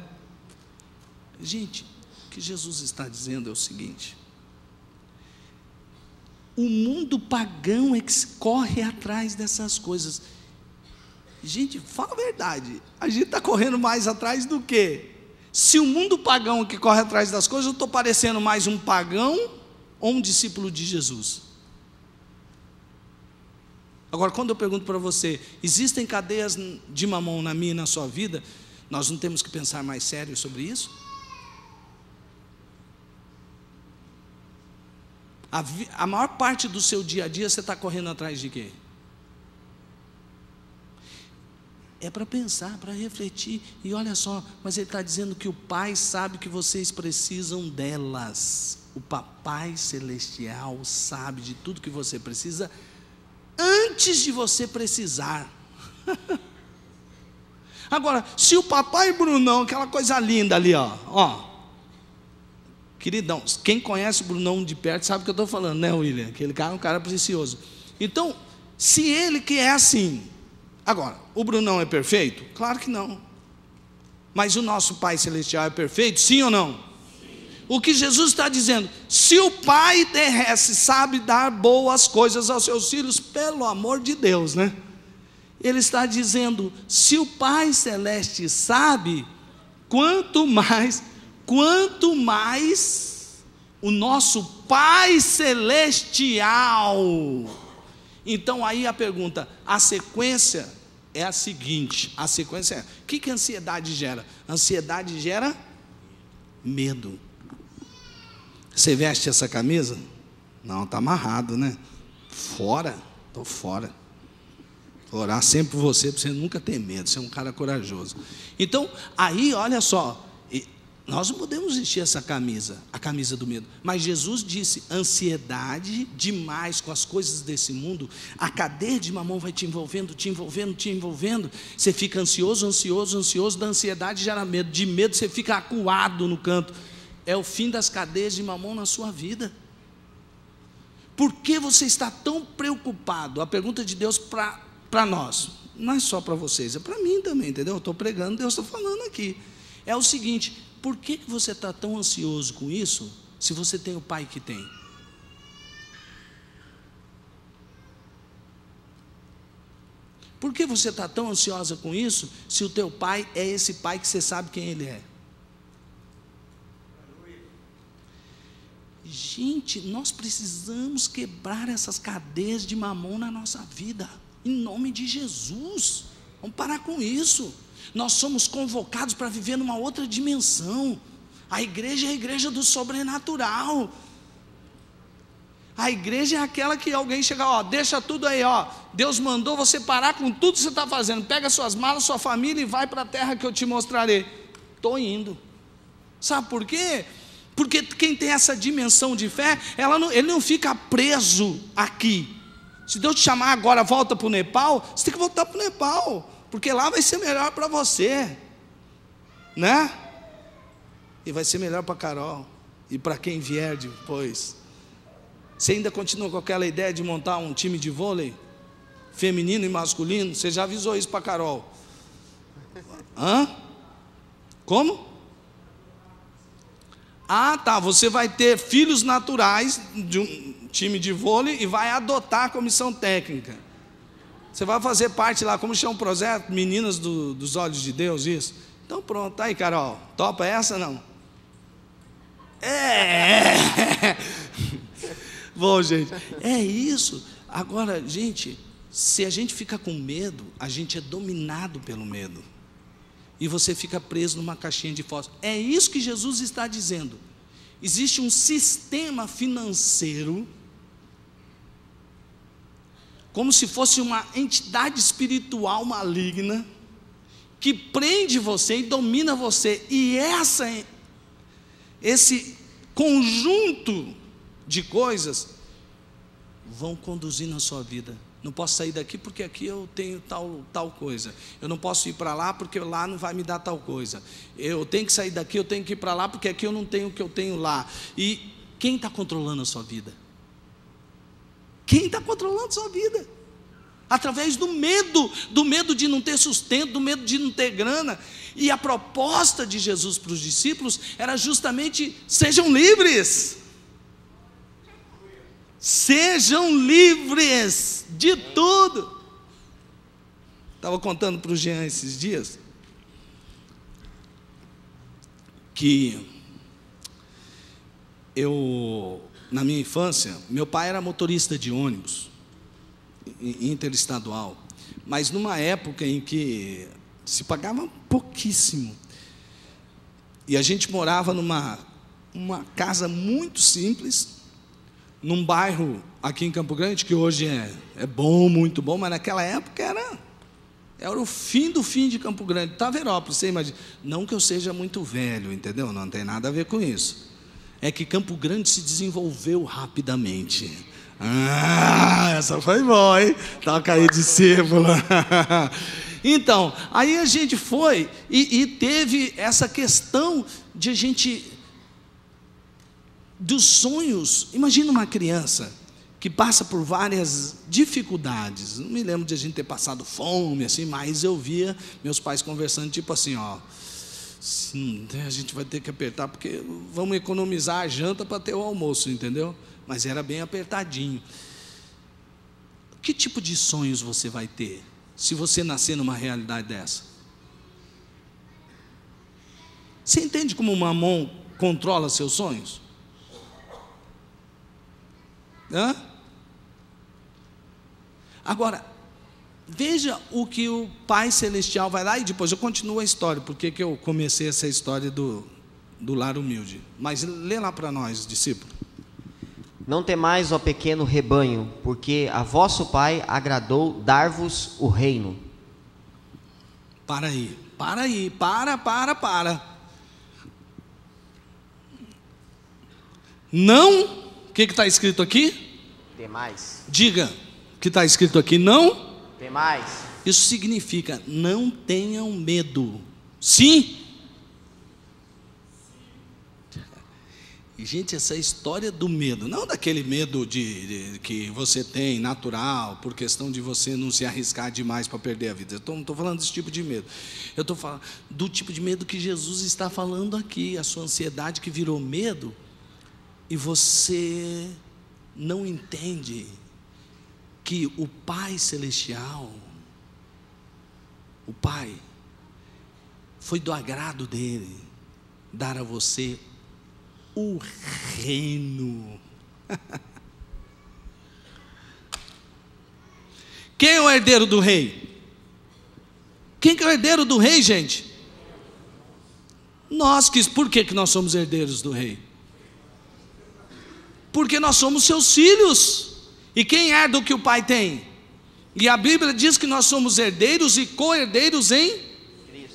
Gente, o que Jesus está dizendo é o seguinte: o mundo pagão é que corre atrás dessas coisas. Gente, fala a verdade, a gente está correndo mais atrás do quê? Se o mundo pagão é que corre atrás das coisas, eu estou parecendo mais um pagão ou um discípulo de Jesus? Agora, quando eu pergunto para você, existem cadeias de mamão na minha e na sua vida, nós não temos que pensar mais sério sobre isso? A maior parte do seu dia a dia você está correndo atrás de quê? É para pensar, para refletir. E olha só, mas ele está dizendo que o Pai sabe que vocês precisam delas. O Papai Celestial sabe de tudo que você precisa antes de você precisar. Agora, se o papai Brunão, aquela coisa linda ali, ó, queridão, quem conhece o Brunão de perto sabe o que eu estou falando, né, William? Aquele cara é um cara precioso. Então, se ele que é assim, agora, o Brunão é perfeito? Claro que não. Mas o nosso Pai Celestial é perfeito, sim ou não? Sim. O que Jesus está dizendo, se o Pai terrestre sabe dar boas coisas aos seus filhos, pelo amor de Deus, né? Ele está dizendo, se o Pai Celeste sabe, quanto mais o nosso Pai Celestial. Então aí a pergunta, a sequência é a seguinte, o que a ansiedade gera? Ansiedade gera medo. Você veste essa camisa? Não, está amarrado, né? Fora, estou fora. Vou orar sempre por você, para você nunca ter medo, você é um cara corajoso. Então, aí, olha só, nós não podemos vestir essa camisa, a camisa do medo. Mas Jesus disse, ansiedade demais com as coisas desse mundo, a cadeia de mamão vai te envolvendo. Você fica ansioso, da ansiedade gera medo. De medo você fica acuado no canto. É o fim das cadeias de mamão na sua vida. Por que você está tão preocupado? A pergunta de Deus para nós, não é só para vocês, é para mim também, entendeu? Eu estou pregando, Deus está falando aqui. É o seguinte, por que você está tão ansioso com isso, se você tem o pai que tem? Por que você está tão ansiosa com isso, se o teu pai é esse pai que você sabe quem ele é? Gente, nós precisamos quebrar essas cadeias de mamão na nossa vida, em nome de Jesus. Vamos parar com isso. Nós somos convocados para viver numa outra dimensão. A igreja é a igreja do sobrenatural. A igreja é aquela que alguém chega, deixa tudo aí, Deus mandou você parar com tudo que você está fazendo, pega suas malas, sua família e vai para a terra que eu te mostrarei. Estou indo. Sabe por quê? Porque quem tem essa dimensão de fé, ele não fica preso aqui. Se Deus te chamar agora, volta para o Nepal, você tem que voltar para o Nepal, porque lá vai ser melhor para você, né? E vai ser melhor para Carol, e para quem vier depois. Você ainda continua com aquela ideia de montar um time de vôlei, feminino e masculino? Você já avisou isso para Carol? Hã? Como? Ah, tá, você vai ter filhos naturais de um time de vôlei e vai adotar a comissão técnica. Você vai fazer parte lá, como chama o projeto? Meninas dos Olhos de Deus, isso? Então pronto, tá aí, Carol. Topa essa, não? Bom, gente, é isso. Agora, gente, se a gente fica com medo, a gente é dominado pelo medo. E você fica preso numa caixinha de fósforo. É isso que Jesus está dizendo. Existe um sistema financeiro, como se fosse uma entidade espiritual maligna, que prende você e domina você. E esse conjunto de coisas vão conduzir na sua vida. Não posso sair daqui porque aqui eu tenho tal coisa. Eu não posso ir para lá porque lá não vai me dar tal coisa. Eu tenho que sair daqui, eu tenho que ir para lá porque aqui eu não tenho o que eu tenho lá. E quem está controlando a sua vida? Quem está controlando a sua vida? Através do medo de não ter sustento, do medo de não ter grana. E a proposta de Jesus para os discípulos era justamente: sejam livres. Sejam livres de tudo. Estava contando para o Jean esses dias que na minha infância, meu pai era motorista de ônibus interestadual, mas numa época em que se pagava pouquíssimo, e a gente morava numa casa muito simples, num bairro aqui em Campo Grande, que hoje é bom, muito bom, mas naquela época era o fim do fim de Campo Grande, Taverópolis, você imagina. Não que eu seja muito velho, entendeu? Não tem nada a ver com isso. É que Campo Grande se desenvolveu rapidamente. Essa foi boa, hein? Toca aí, discípulo. Então, aí a gente foi e teve essa questão de a gente, dos sonhos. Imagina uma criança que passa por várias dificuldades. Não me lembro de a gente ter passado fome, assim, mas eu via meus pais conversando, tipo assim, ó, a gente vai ter que apertar, porque vamos economizar a janta para ter o almoço, entendeu? Mas era bem apertadinho. Que tipo de sonhos você vai ter, se você nascer numa realidade dessa? Você entende como o mamão controla seus sonhos? Hã? Agora, veja o que o Pai Celestial vai lá, e depois eu continuo a história, porque que eu comecei essa história do lar humilde. Mas lê lá para nós, discípulo. Não temais, ó pequeno rebanho, porque a vosso Pai agradou dar-vos o reino. Para aí, para. Não, o que está escrito aqui? Temais. Diga, o que está escrito aqui, não? Temais. Isso significa, não tenham medo. Sim? E, gente, essa história do medo, não daquele medo que você tem, natural, por questão de você não se arriscar demais para perder a vida. Eu não estou falando desse tipo de medo. Eu estou falando do tipo de medo que Jesus está falando aqui, a sua ansiedade que virou medo, e você não entende que o Pai Celestial, o Pai, foi do agrado dele dar a você o reino. Quem é o herdeiro do rei? Quem que é o herdeiro do rei, gente? Nós. Por que nós somos herdeiros do rei? Porque nós somos seus filhos. E quem herda o que o pai tem? E a Bíblia diz que nós somos herdeiros e co-herdeiros em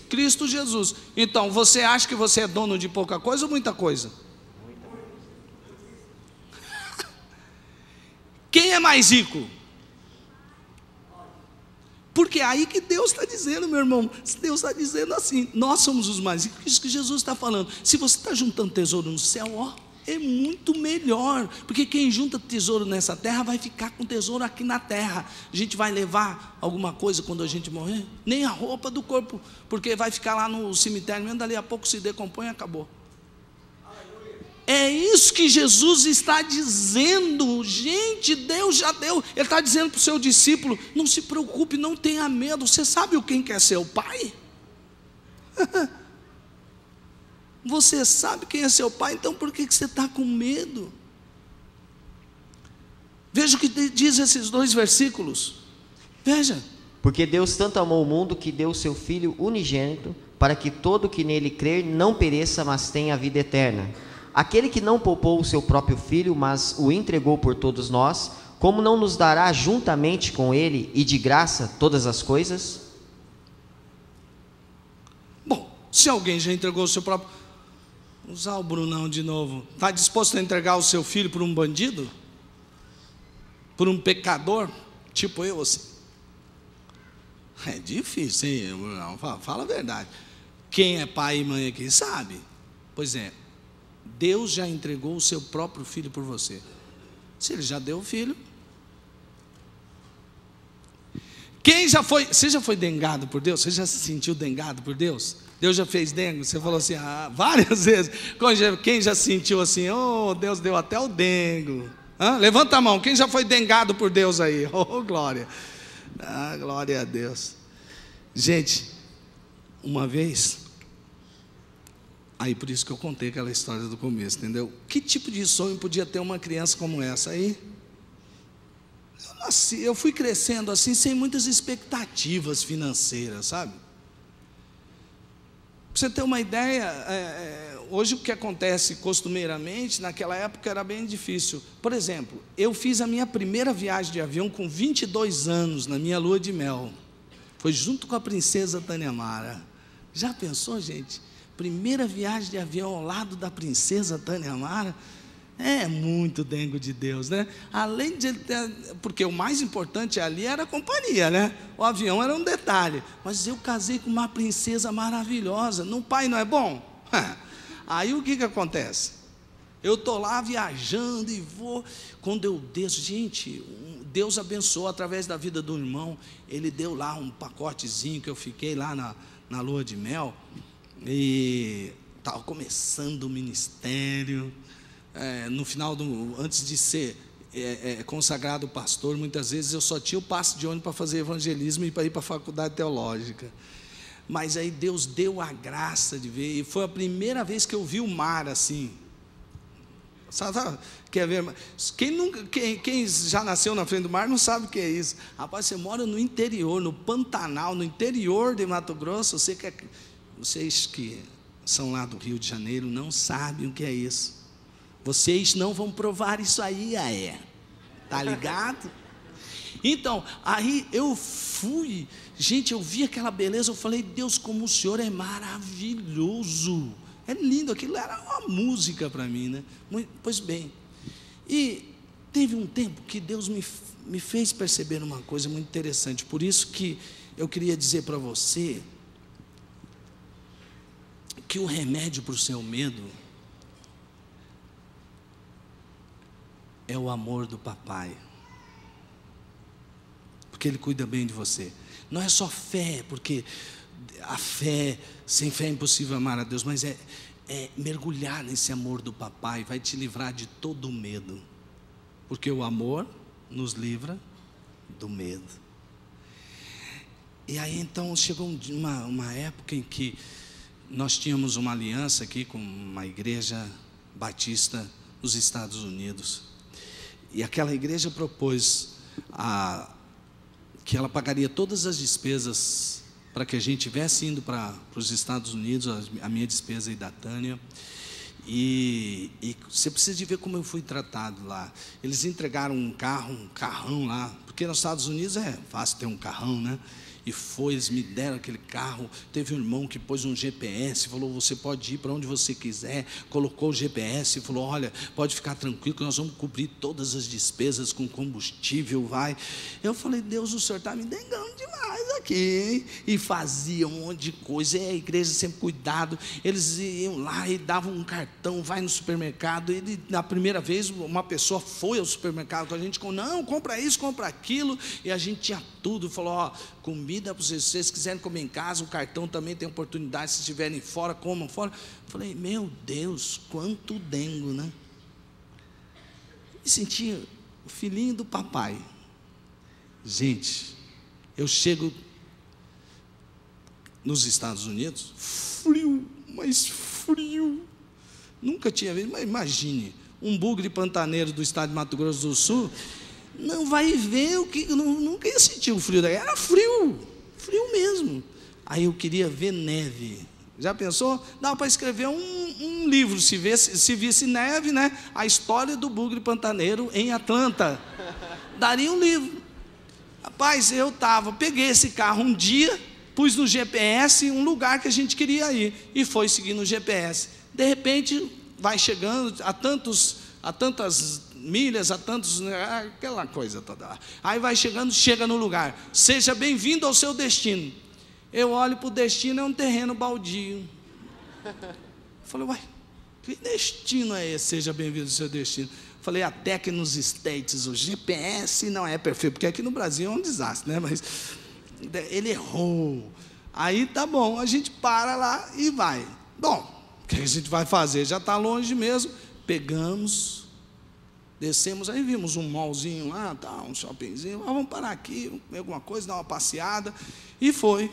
Cristo Jesus. Então, você acha que você é dono de pouca coisa ou muita coisa? Quem é mais rico? Porque é aí que Deus está dizendo, meu irmão. Deus está dizendo assim, nós somos os mais ricos. Isso que Jesus está falando. Se você está juntando tesouro no céu, ó, é muito melhor, porque quem junta tesouro nessa terra vai ficar com tesouro aqui na terra. A gente vai levar alguma coisa quando a gente morrer? Nem a roupa do corpo, porque vai ficar lá no cemitério mesmo, dali a pouco se decompõe e acabou. É isso que Jesus está dizendo. Gente, Deus já deu. Ele está dizendo para o seu discípulo, não se preocupe, não tenha medo. Você sabe quem quer ser o pai? Você sabe quem é seu pai, então por que você está com medo? Veja o que diz esses 2 versículos. Veja. Porque Deus tanto amou o mundo que deu o seu Filho unigênito, para que todo que nele crer não pereça, mas tenha a vida eterna. Aquele que não poupou o seu próprio Filho, mas o entregou por todos nós, como não nos dará juntamente com ele e de graça todas as coisas? Bom, se alguém já entregou o seu próprio... Usar o Brunão de novo. Está disposto a entregar o seu filho por um bandido? Por um pecador? Tipo eu, assim. É difícil, hein, Brunão? Fala a verdade. Quem é pai e mãe aqui sabe. Pois é, Deus já entregou o seu próprio filho por você. Se ele já deu o filho. Você já foi dengado por Deus? Você já se sentiu dengado por Deus? Deus já fez dengue? Você falou assim, várias vezes. Quem já sentiu assim, oh, Deus deu até o dengo? Levanta a mão, quem já foi dengado por Deus aí? Oh, glória. Glória a Deus. Gente, uma vez, aí por isso que eu contei aquela história do começo, entendeu? Que tipo de sonho podia ter uma criança como essa aí? Eu fui crescendo assim, sem muitas expectativas financeiras, sabe? Para você ter uma ideia, hoje o que acontece costumeiramente, naquela época era bem difícil. Por exemplo, eu fiz a minha primeira viagem de avião com 22 anos, na minha lua de mel. Foi junto com a princesa Tânia Mara. Já pensou, gente? Primeira viagem de avião ao lado da princesa Tânia Mara. É muito dengo de Deus, né? Além de ele ter, porque o mais importante ali era a companhia, né? O avião era um detalhe. Mas eu casei com uma princesa maravilhosa. No pai não é bom? Aí o que acontece? Eu estou lá viajando e vou. Quando eu desço, gente, Deus abençoou através da vida do irmão. Ele deu lá um pacotezinho que eu fiquei lá na lua de mel. E estava começando o ministério. No final, antes de ser consagrado pastor, muitas vezes eu só tinha o passe de ônibus para fazer evangelismo e para ir para a faculdade teológica. Mas aí Deus deu a graça de ver, e foi a primeira vez que eu vi o mar assim. Sabe, quer ver? Quem já nasceu na frente do mar não sabe o que é isso. Rapaz, você mora no interior, no Pantanal, no interior de Mato Grosso. Vocês que são lá do Rio de Janeiro não sabem o que é isso. Vocês não vão provar isso aí, tá ligado? Então, aí eu fui, gente, eu vi aquela beleza, eu falei, Deus, como o Senhor é maravilhoso, é lindo, aquilo era uma música para mim, né? Pois bem, e teve um tempo que Deus me fez perceber uma coisa muito interessante, por isso que eu queria dizer para você, que o remédio para o seu medo é o amor do papai, porque ele cuida bem de você. Não é só fé, porque a fé, sem fé é impossível amar a Deus, mas é mergulhar nesse amor do papai, vai te livrar de todo o medo, porque o amor nos livra do medo. E aí então chegou uma época em que nós tínhamos uma aliança aqui com uma igreja batista nos Estados Unidos. E aquela igreja propôs que ela pagaria todas as despesas para que a gente estivesse indo para os Estados Unidos, a minha despesa e da Tânia. E você precisa de ver como eu fui tratado lá. Eles entregaram um carrão lá, porque nos Estados Unidos é fácil ter um carrão, né? E eles me deram aquele carro. Teve um irmão que pôs um GPS, falou, você pode ir para onde você quiser, colocou o GPS e falou, olha, pode ficar tranquilo que nós vamos cobrir todas as despesas com combustível, vai. Eu falei, Deus, o Senhor está me dengando demais aqui, hein? E fazia um monte de coisa, e a igreja sempre cuidado. Eles iam lá e davam um cartão, vai no supermercado. Na primeira vez uma pessoa foi ao supermercado com a gente, não, compra isso, compra aquilo, e a gente tinha tudo, falou, ó, comida para vocês, se vocês quiserem comer em casa, o cartão também tem oportunidade, se estiverem fora, comam fora. Eu falei, meu Deus, quanto dengo, né? Me senti o filhinho do papai. Gente, eu chego nos Estados Unidos, frio, mas frio, nunca tinha visto, mas imagine, um bugre pantaneiro do estado de Mato Grosso do Sul, não vai ver o que, nunca ia sentir o frio daí, era frio mesmo. Aí eu queria ver neve. Já pensou? Dava para escrever um livro, se visse neve, né? A história do bugre pantaneiro em Atlanta. Daria um livro. Rapaz, peguei esse carro um dia, pus no GPS um lugar que a gente queria ir, e foi seguindo o GPS. De repente, vai chegando a tantas milhas, aquela coisa toda. Aí vai chegando, chega no lugar. Seja bem-vindo ao seu destino. Eu olho para o destino, é um terreno baldio. Falei, uai, que destino é esse? Seja bem-vindo ao seu destino. Falei, até que nos States o GPS não é perfeito, porque aqui no Brasil é um desastre, né? Mas ele errou. Aí tá bom, a gente para lá e vai. Bom, o que a gente vai fazer? Já está longe mesmo. Pegamos, descemos, aí vimos um mallzinho lá, tá, um shoppingzinho, vamos parar aqui, comer alguma coisa, dar uma passeada, e foi.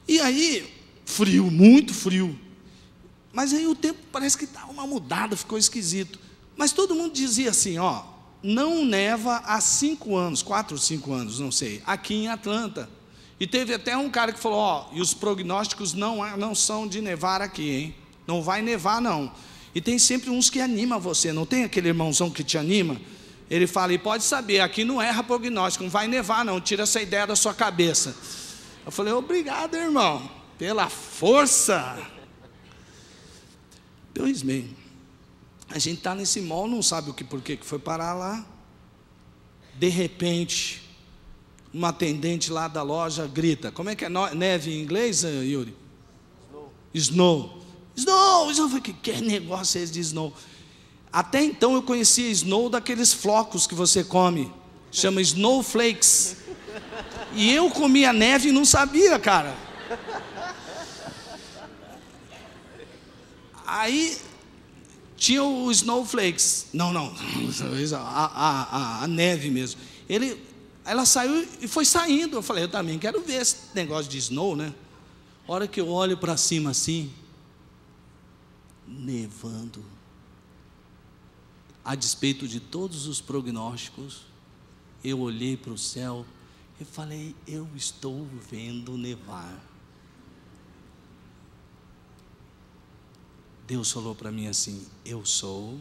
E aí, frio, muito frio, mas aí o tempo parece que dá uma mudada, ficou esquisito, mas todo mundo dizia assim, ó, não neva há 5 anos, 4 ou 5 anos, não sei, aqui em Atlanta, e teve até um cara que falou, ó, e os prognósticos não são de nevar aqui, hein, não vai nevar não. E tem sempre uns que animam você, não tem aquele irmãozão que te anima? Ele fala, e pode saber, aqui não erra prognóstico, não vai nevar não, tira essa ideia da sua cabeça. Eu falei, obrigado irmão, pela força. Pois bem, A gente está nesse mall, não sabe por que foi parar lá. De repente, uma atendente lá da loja grita. Como é que é neve em inglês, Yuri? Snow. Snow. Eu falei, que negócio é esse de snow? Até então eu conhecia snow daqueles flocos que você come. Chama snowflakes. E eu comia neve e não sabia, cara. Aí tinha o snowflakes. Não. A neve mesmo. Ela saiu e foi saindo. Eu falei, eu também quero ver esse negócio de snow, né? A hora que eu olho para cima assim, nevando. A despeito de todos os prognósticos, eu olhei para o céu e falei, eu estou vendo nevar. Deus falou para mim assim, eu sou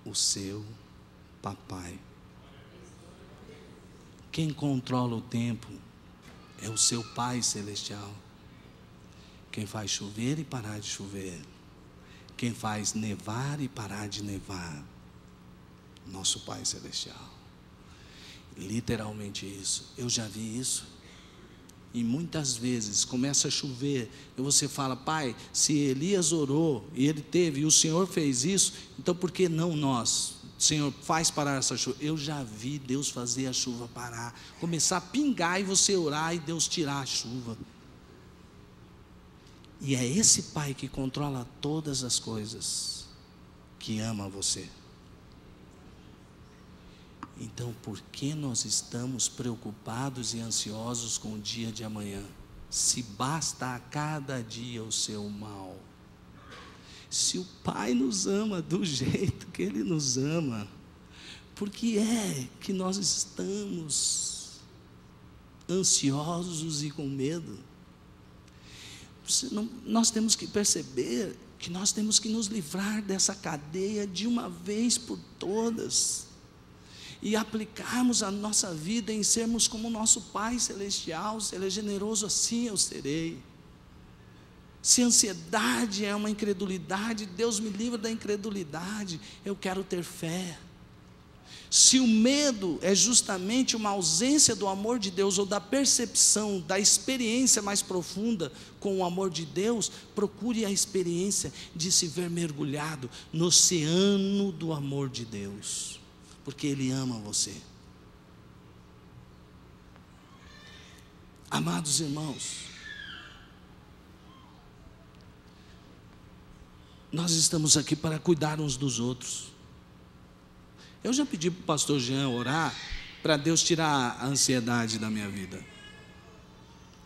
o seu papai. Quem controla o tempo é o seu Pai Celestial. Quem faz chover e parar de chover. Quem faz nevar e parar de nevar. Nosso Pai Celestial. Literalmente isso. Eu já vi isso. E muitas vezes começa a chover e você fala, Pai, se Elias orou e ele teve, e o Senhor fez isso, então por que não nós? Senhor, faz parar essa chuva. Eu já vi Deus fazer a chuva parar, começar a pingar e você orar e Deus tirar a chuva. E é esse Pai que controla todas as coisas, que ama você. Então, por que nós estamos preocupados e ansiosos com o dia de amanhã? Se basta a cada dia o seu mal. Se o Pai nos ama do jeito que Ele nos ama, por que é que nós estamos ansiosos e com medo? Nós temos que perceber que nós temos que nos livrar dessa cadeia de uma vez por todas. E aplicarmos a nossa vida em sermos como o nosso Pai Celestial. Se Ele é generoso, assim eu serei. Se a ansiedade é uma incredulidade, Deus me livra da incredulidade, eu quero ter fé. Se o medo é justamente uma ausência do amor de Deus, ou da percepção, da experiência mais profunda com o amor de Deus, procure a experiência de se ver mergulhado no oceano do amor de Deus. Porque Ele ama você. Amados irmãos, nós estamos aqui para cuidar uns dos outros. Eu já pedi para o pastor Jean orar para Deus tirar a ansiedade da minha vida.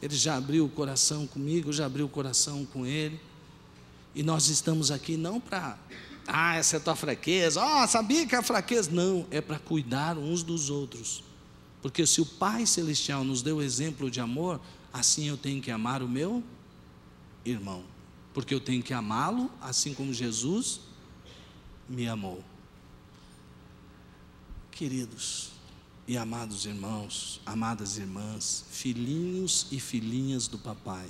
Ele já abriu o coração comigo, eu já abri o coração com ele. E nós estamos aqui não para... essa é a tua fraqueza. Sabia que é a fraqueza. Não, é para cuidar uns dos outros. Porque se o Pai Celestial nos deu exemplo de amor, assim eu tenho que amar o meu irmão. Porque eu tenho que amá-lo, assim como Jesus me amou. Queridos e amados irmãos, amadas irmãs, filhinhos e filhinhas do papai,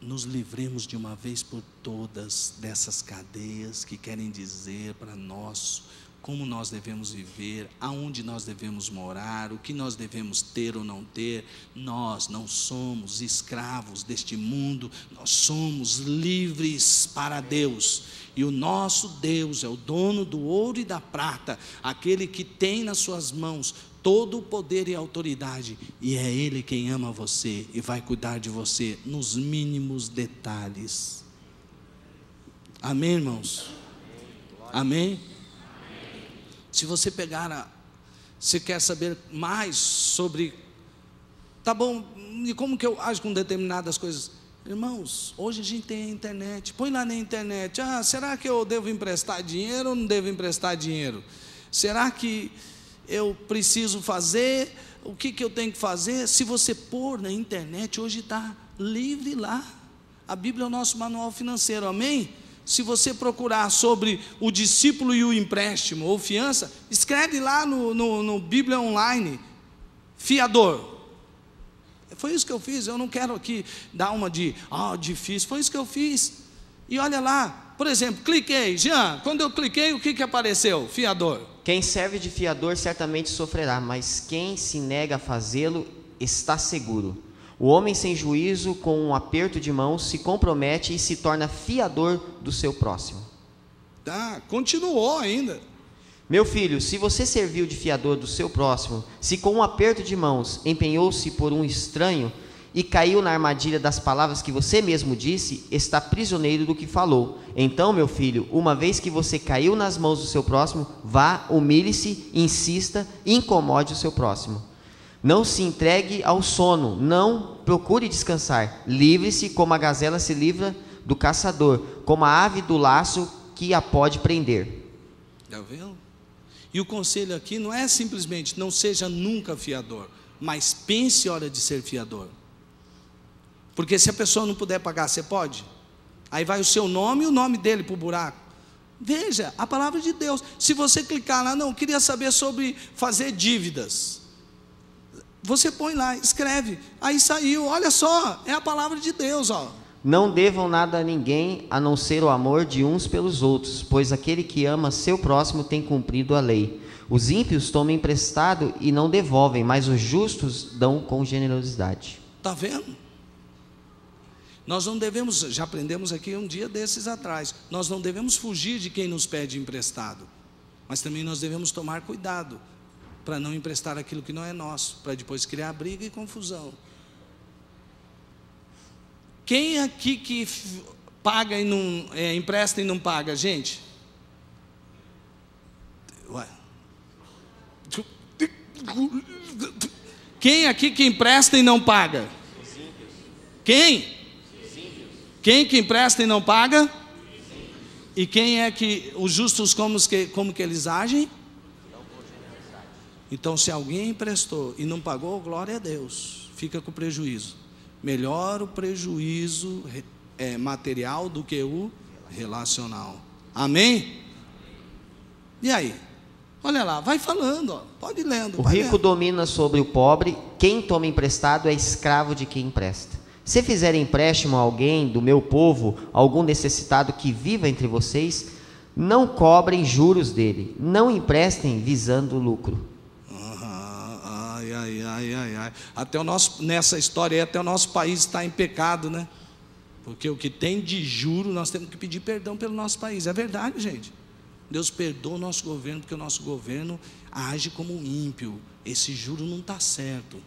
nos livremos de uma vez por todas dessas cadeias que querem dizer para nós como nós devemos viver, aonde nós devemos morar, o que nós devemos ter ou não ter. Nós não somos escravos deste mundo, nós somos livres para Deus. E o nosso Deus é o dono do ouro e da prata, aquele que tem nas suas mãos todo o poder e autoridade, e é Ele quem ama você e vai cuidar de você nos mínimos detalhes. Amém, irmãos? Amém? Se você você quer saber mais sobre, tá bom, e como que eu ajo com determinadas coisas? Irmãos, hoje a gente tem a internet, põe lá na internet, será que eu devo emprestar dinheiro ou não devo emprestar dinheiro? Será que eu preciso fazer? O que eu tenho que fazer? Se você pôr na internet, hoje está livre lá. A Bíblia é o nosso manual financeiro, amém? Se você procurar sobre o discípulo e o empréstimo ou fiança, escreve lá no Bíblia Online, fiador. Foi isso que eu fiz. Eu não quero aqui dar uma de difícil. Foi isso que eu fiz. E olha lá, por exemplo, cliquei, Jean, quando eu cliquei, o que apareceu? Fiador. Quem serve de fiador certamente sofrerá, mas quem se nega a fazê-lo está seguro. O homem sem juízo, com um aperto de mão, se compromete e se torna fiador do seu próximo. Tá, continuou ainda. Meu filho, se você serviu de fiador do seu próximo, se com um aperto de mãos empenhou-se por um estranho e caiu na armadilha das palavras que você mesmo disse, está prisioneiro do que falou. Então, meu filho, uma vez que você caiu nas mãos do seu próximo, vá, humilhe-se, insista e incomode o seu próximo. Não se entregue ao sono, não procure descansar. Livre-se como a gazela se livra do caçador, como a ave do laço que a pode prender. Está vendo? E o conselho aqui não é simplesmente não seja nunca fiador, mas pense hora de ser fiador. Porque se a pessoa não puder pagar, você pode? Aí vai o seu nome e o nome dele para o buraco. Veja, a palavra de Deus. Se você clicar lá, não, queria saber sobre fazer dívidas. Você põe lá, escreve. Aí saiu, olha só, é a palavra de Deus, ó. Não devam nada a ninguém, a não ser o amor de uns pelos outros, pois aquele que ama seu próximo tem cumprido a lei. Os ímpios tomam emprestado e não devolvem, mas os justos dão com generosidade. Está vendo? Nós não devemos, já aprendemos aqui um dia desses atrás, nós não devemos fugir de quem nos pede emprestado, mas também nós devemos tomar cuidado para não emprestar aquilo que não é nosso, para depois criar briga e confusão. Quem aqui que paga e não empresta e não paga, gente? Ué. Quem aqui que empresta e não paga? Quem? Quem que empresta e não paga? E quem é que os justos como que eles agem? Então, se alguém emprestou e não pagou, glória a Deus, fica com prejuízo. Melhor o prejuízo material do que o relacional. Amém? E aí? Olha lá, vai falando, ó, pode ir lendo. O rico domina sobre o pobre, quem toma emprestado é escravo de quem empresta. Se fizer empréstimo a alguém do meu povo, algum necessitado que viva entre vocês, não cobrem juros dele, não emprestem visando lucro. Ai. Até o nosso, nessa história aí, até o nosso país está em pecado, né? Porque o que tem de juro, nós temos que pedir perdão pelo nosso país. É verdade, gente. Deus perdoa o nosso governo, porque o nosso governo age como um ímpio. Esse juro não está certo.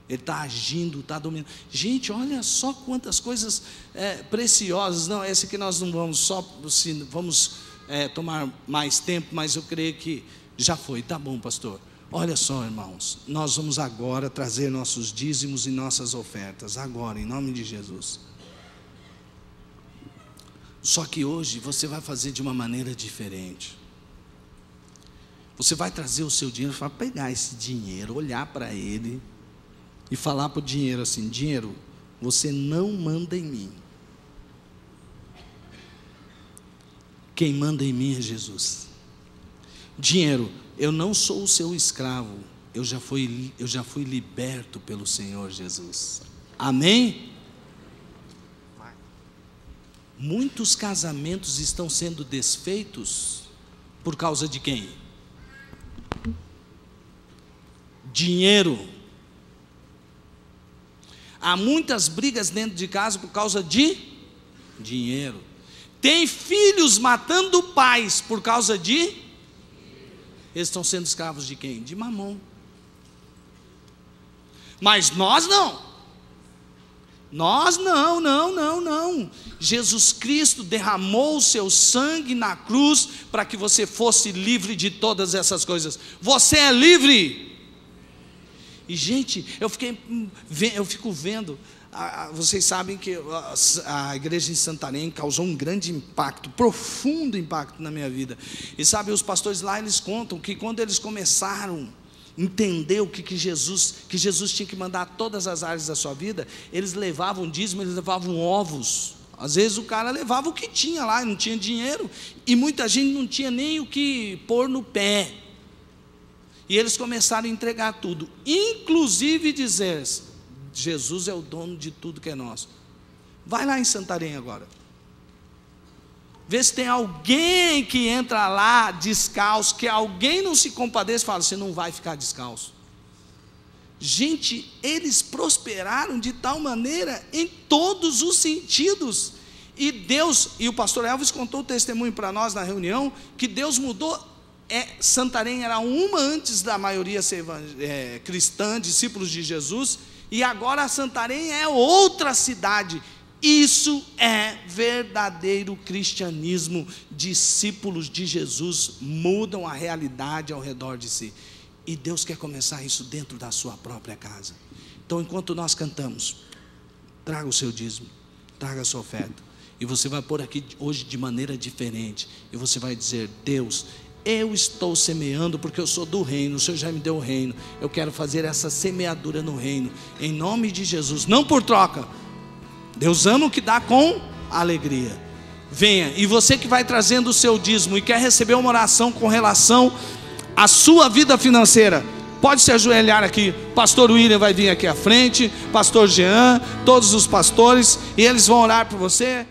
Ele está agindo, está dominando. Gente, olha só quantas coisas preciosas. Não, esse aqui nós não vamos vamos tomar mais tempo, mas eu creio que já foi. Tá bom, pastor. Olha só, irmãos, nós vamos agora trazer nossos dízimos e nossas ofertas. Agora, em nome de Jesus. Só que hoje você vai fazer de uma maneira diferente. Você vai trazer o seu dinheiro, vai pegar esse dinheiro, olhar para ele e falar para o dinheiro assim: dinheiro, você não manda em mim. Quem manda em mim é Jesus. Dinheiro, eu não sou o seu escravo, eu já fui liberto pelo Senhor Jesus. Amém? Muitos casamentos estão sendo desfeitos por causa de quem? Dinheiro. Há muitas brigas dentro de casa por causa de dinheiro. Tem filhos matando pais por causa de... Eles estão sendo escravos de quem? De Mamon. Mas nós não. Nós não. Jesus Cristo derramou o seu sangue na cruz para que você fosse livre de todas essas coisas. Você é livre. E gente, eu fico vendo, vocês sabem que a igreja em Santarém causou um grande impacto, profundo impacto na minha vida. E sabe, os pastores lá, eles contam que quando eles começaram a entender o que Jesus tinha que mandar a todas as áreas da sua vida, eles levavam dízimo, eles levavam ovos. Às vezes o cara levava o que tinha lá, não tinha dinheiro, e muita gente não tinha nem o que pôr no pé. E eles começaram a entregar tudo, inclusive dizer: Jesus é o dono de tudo que é nosso. Vai lá em Santarém agora. Vê se tem alguém que entra lá descalço, que alguém não se compadeça e fala, você não vai ficar descalço. Gente, eles prosperaram de tal maneira em todos os sentidos. E Deus, e o pastor Elvis contou o testemunho para nós na reunião, que Deus mudou. Santarém era uma antes da maioria ser cristã, discípulos de Jesus, e agora Santarém é outra cidade. Isso é verdadeiro cristianismo. Discípulos de Jesus mudam a realidade ao redor de si. E Deus quer começar isso dentro da sua própria casa. Então, enquanto nós cantamos, traga o seu dízimo, traga a sua oferta. E você vai pôr aqui hoje de maneira diferente. E você vai dizer, Deus, eu estou semeando porque eu sou do reino, o Senhor já me deu o reino. Eu quero fazer essa semeadura no reino, em nome de Jesus, não por troca. Deus ama o que dá com alegria. Venha, e você que vai trazendo o seu dízimo e quer receber uma oração com relação à sua vida financeira, pode se ajoelhar aqui. Pastor William vai vir aqui à frente, pastor Jean, todos os pastores, e eles vão orar por você.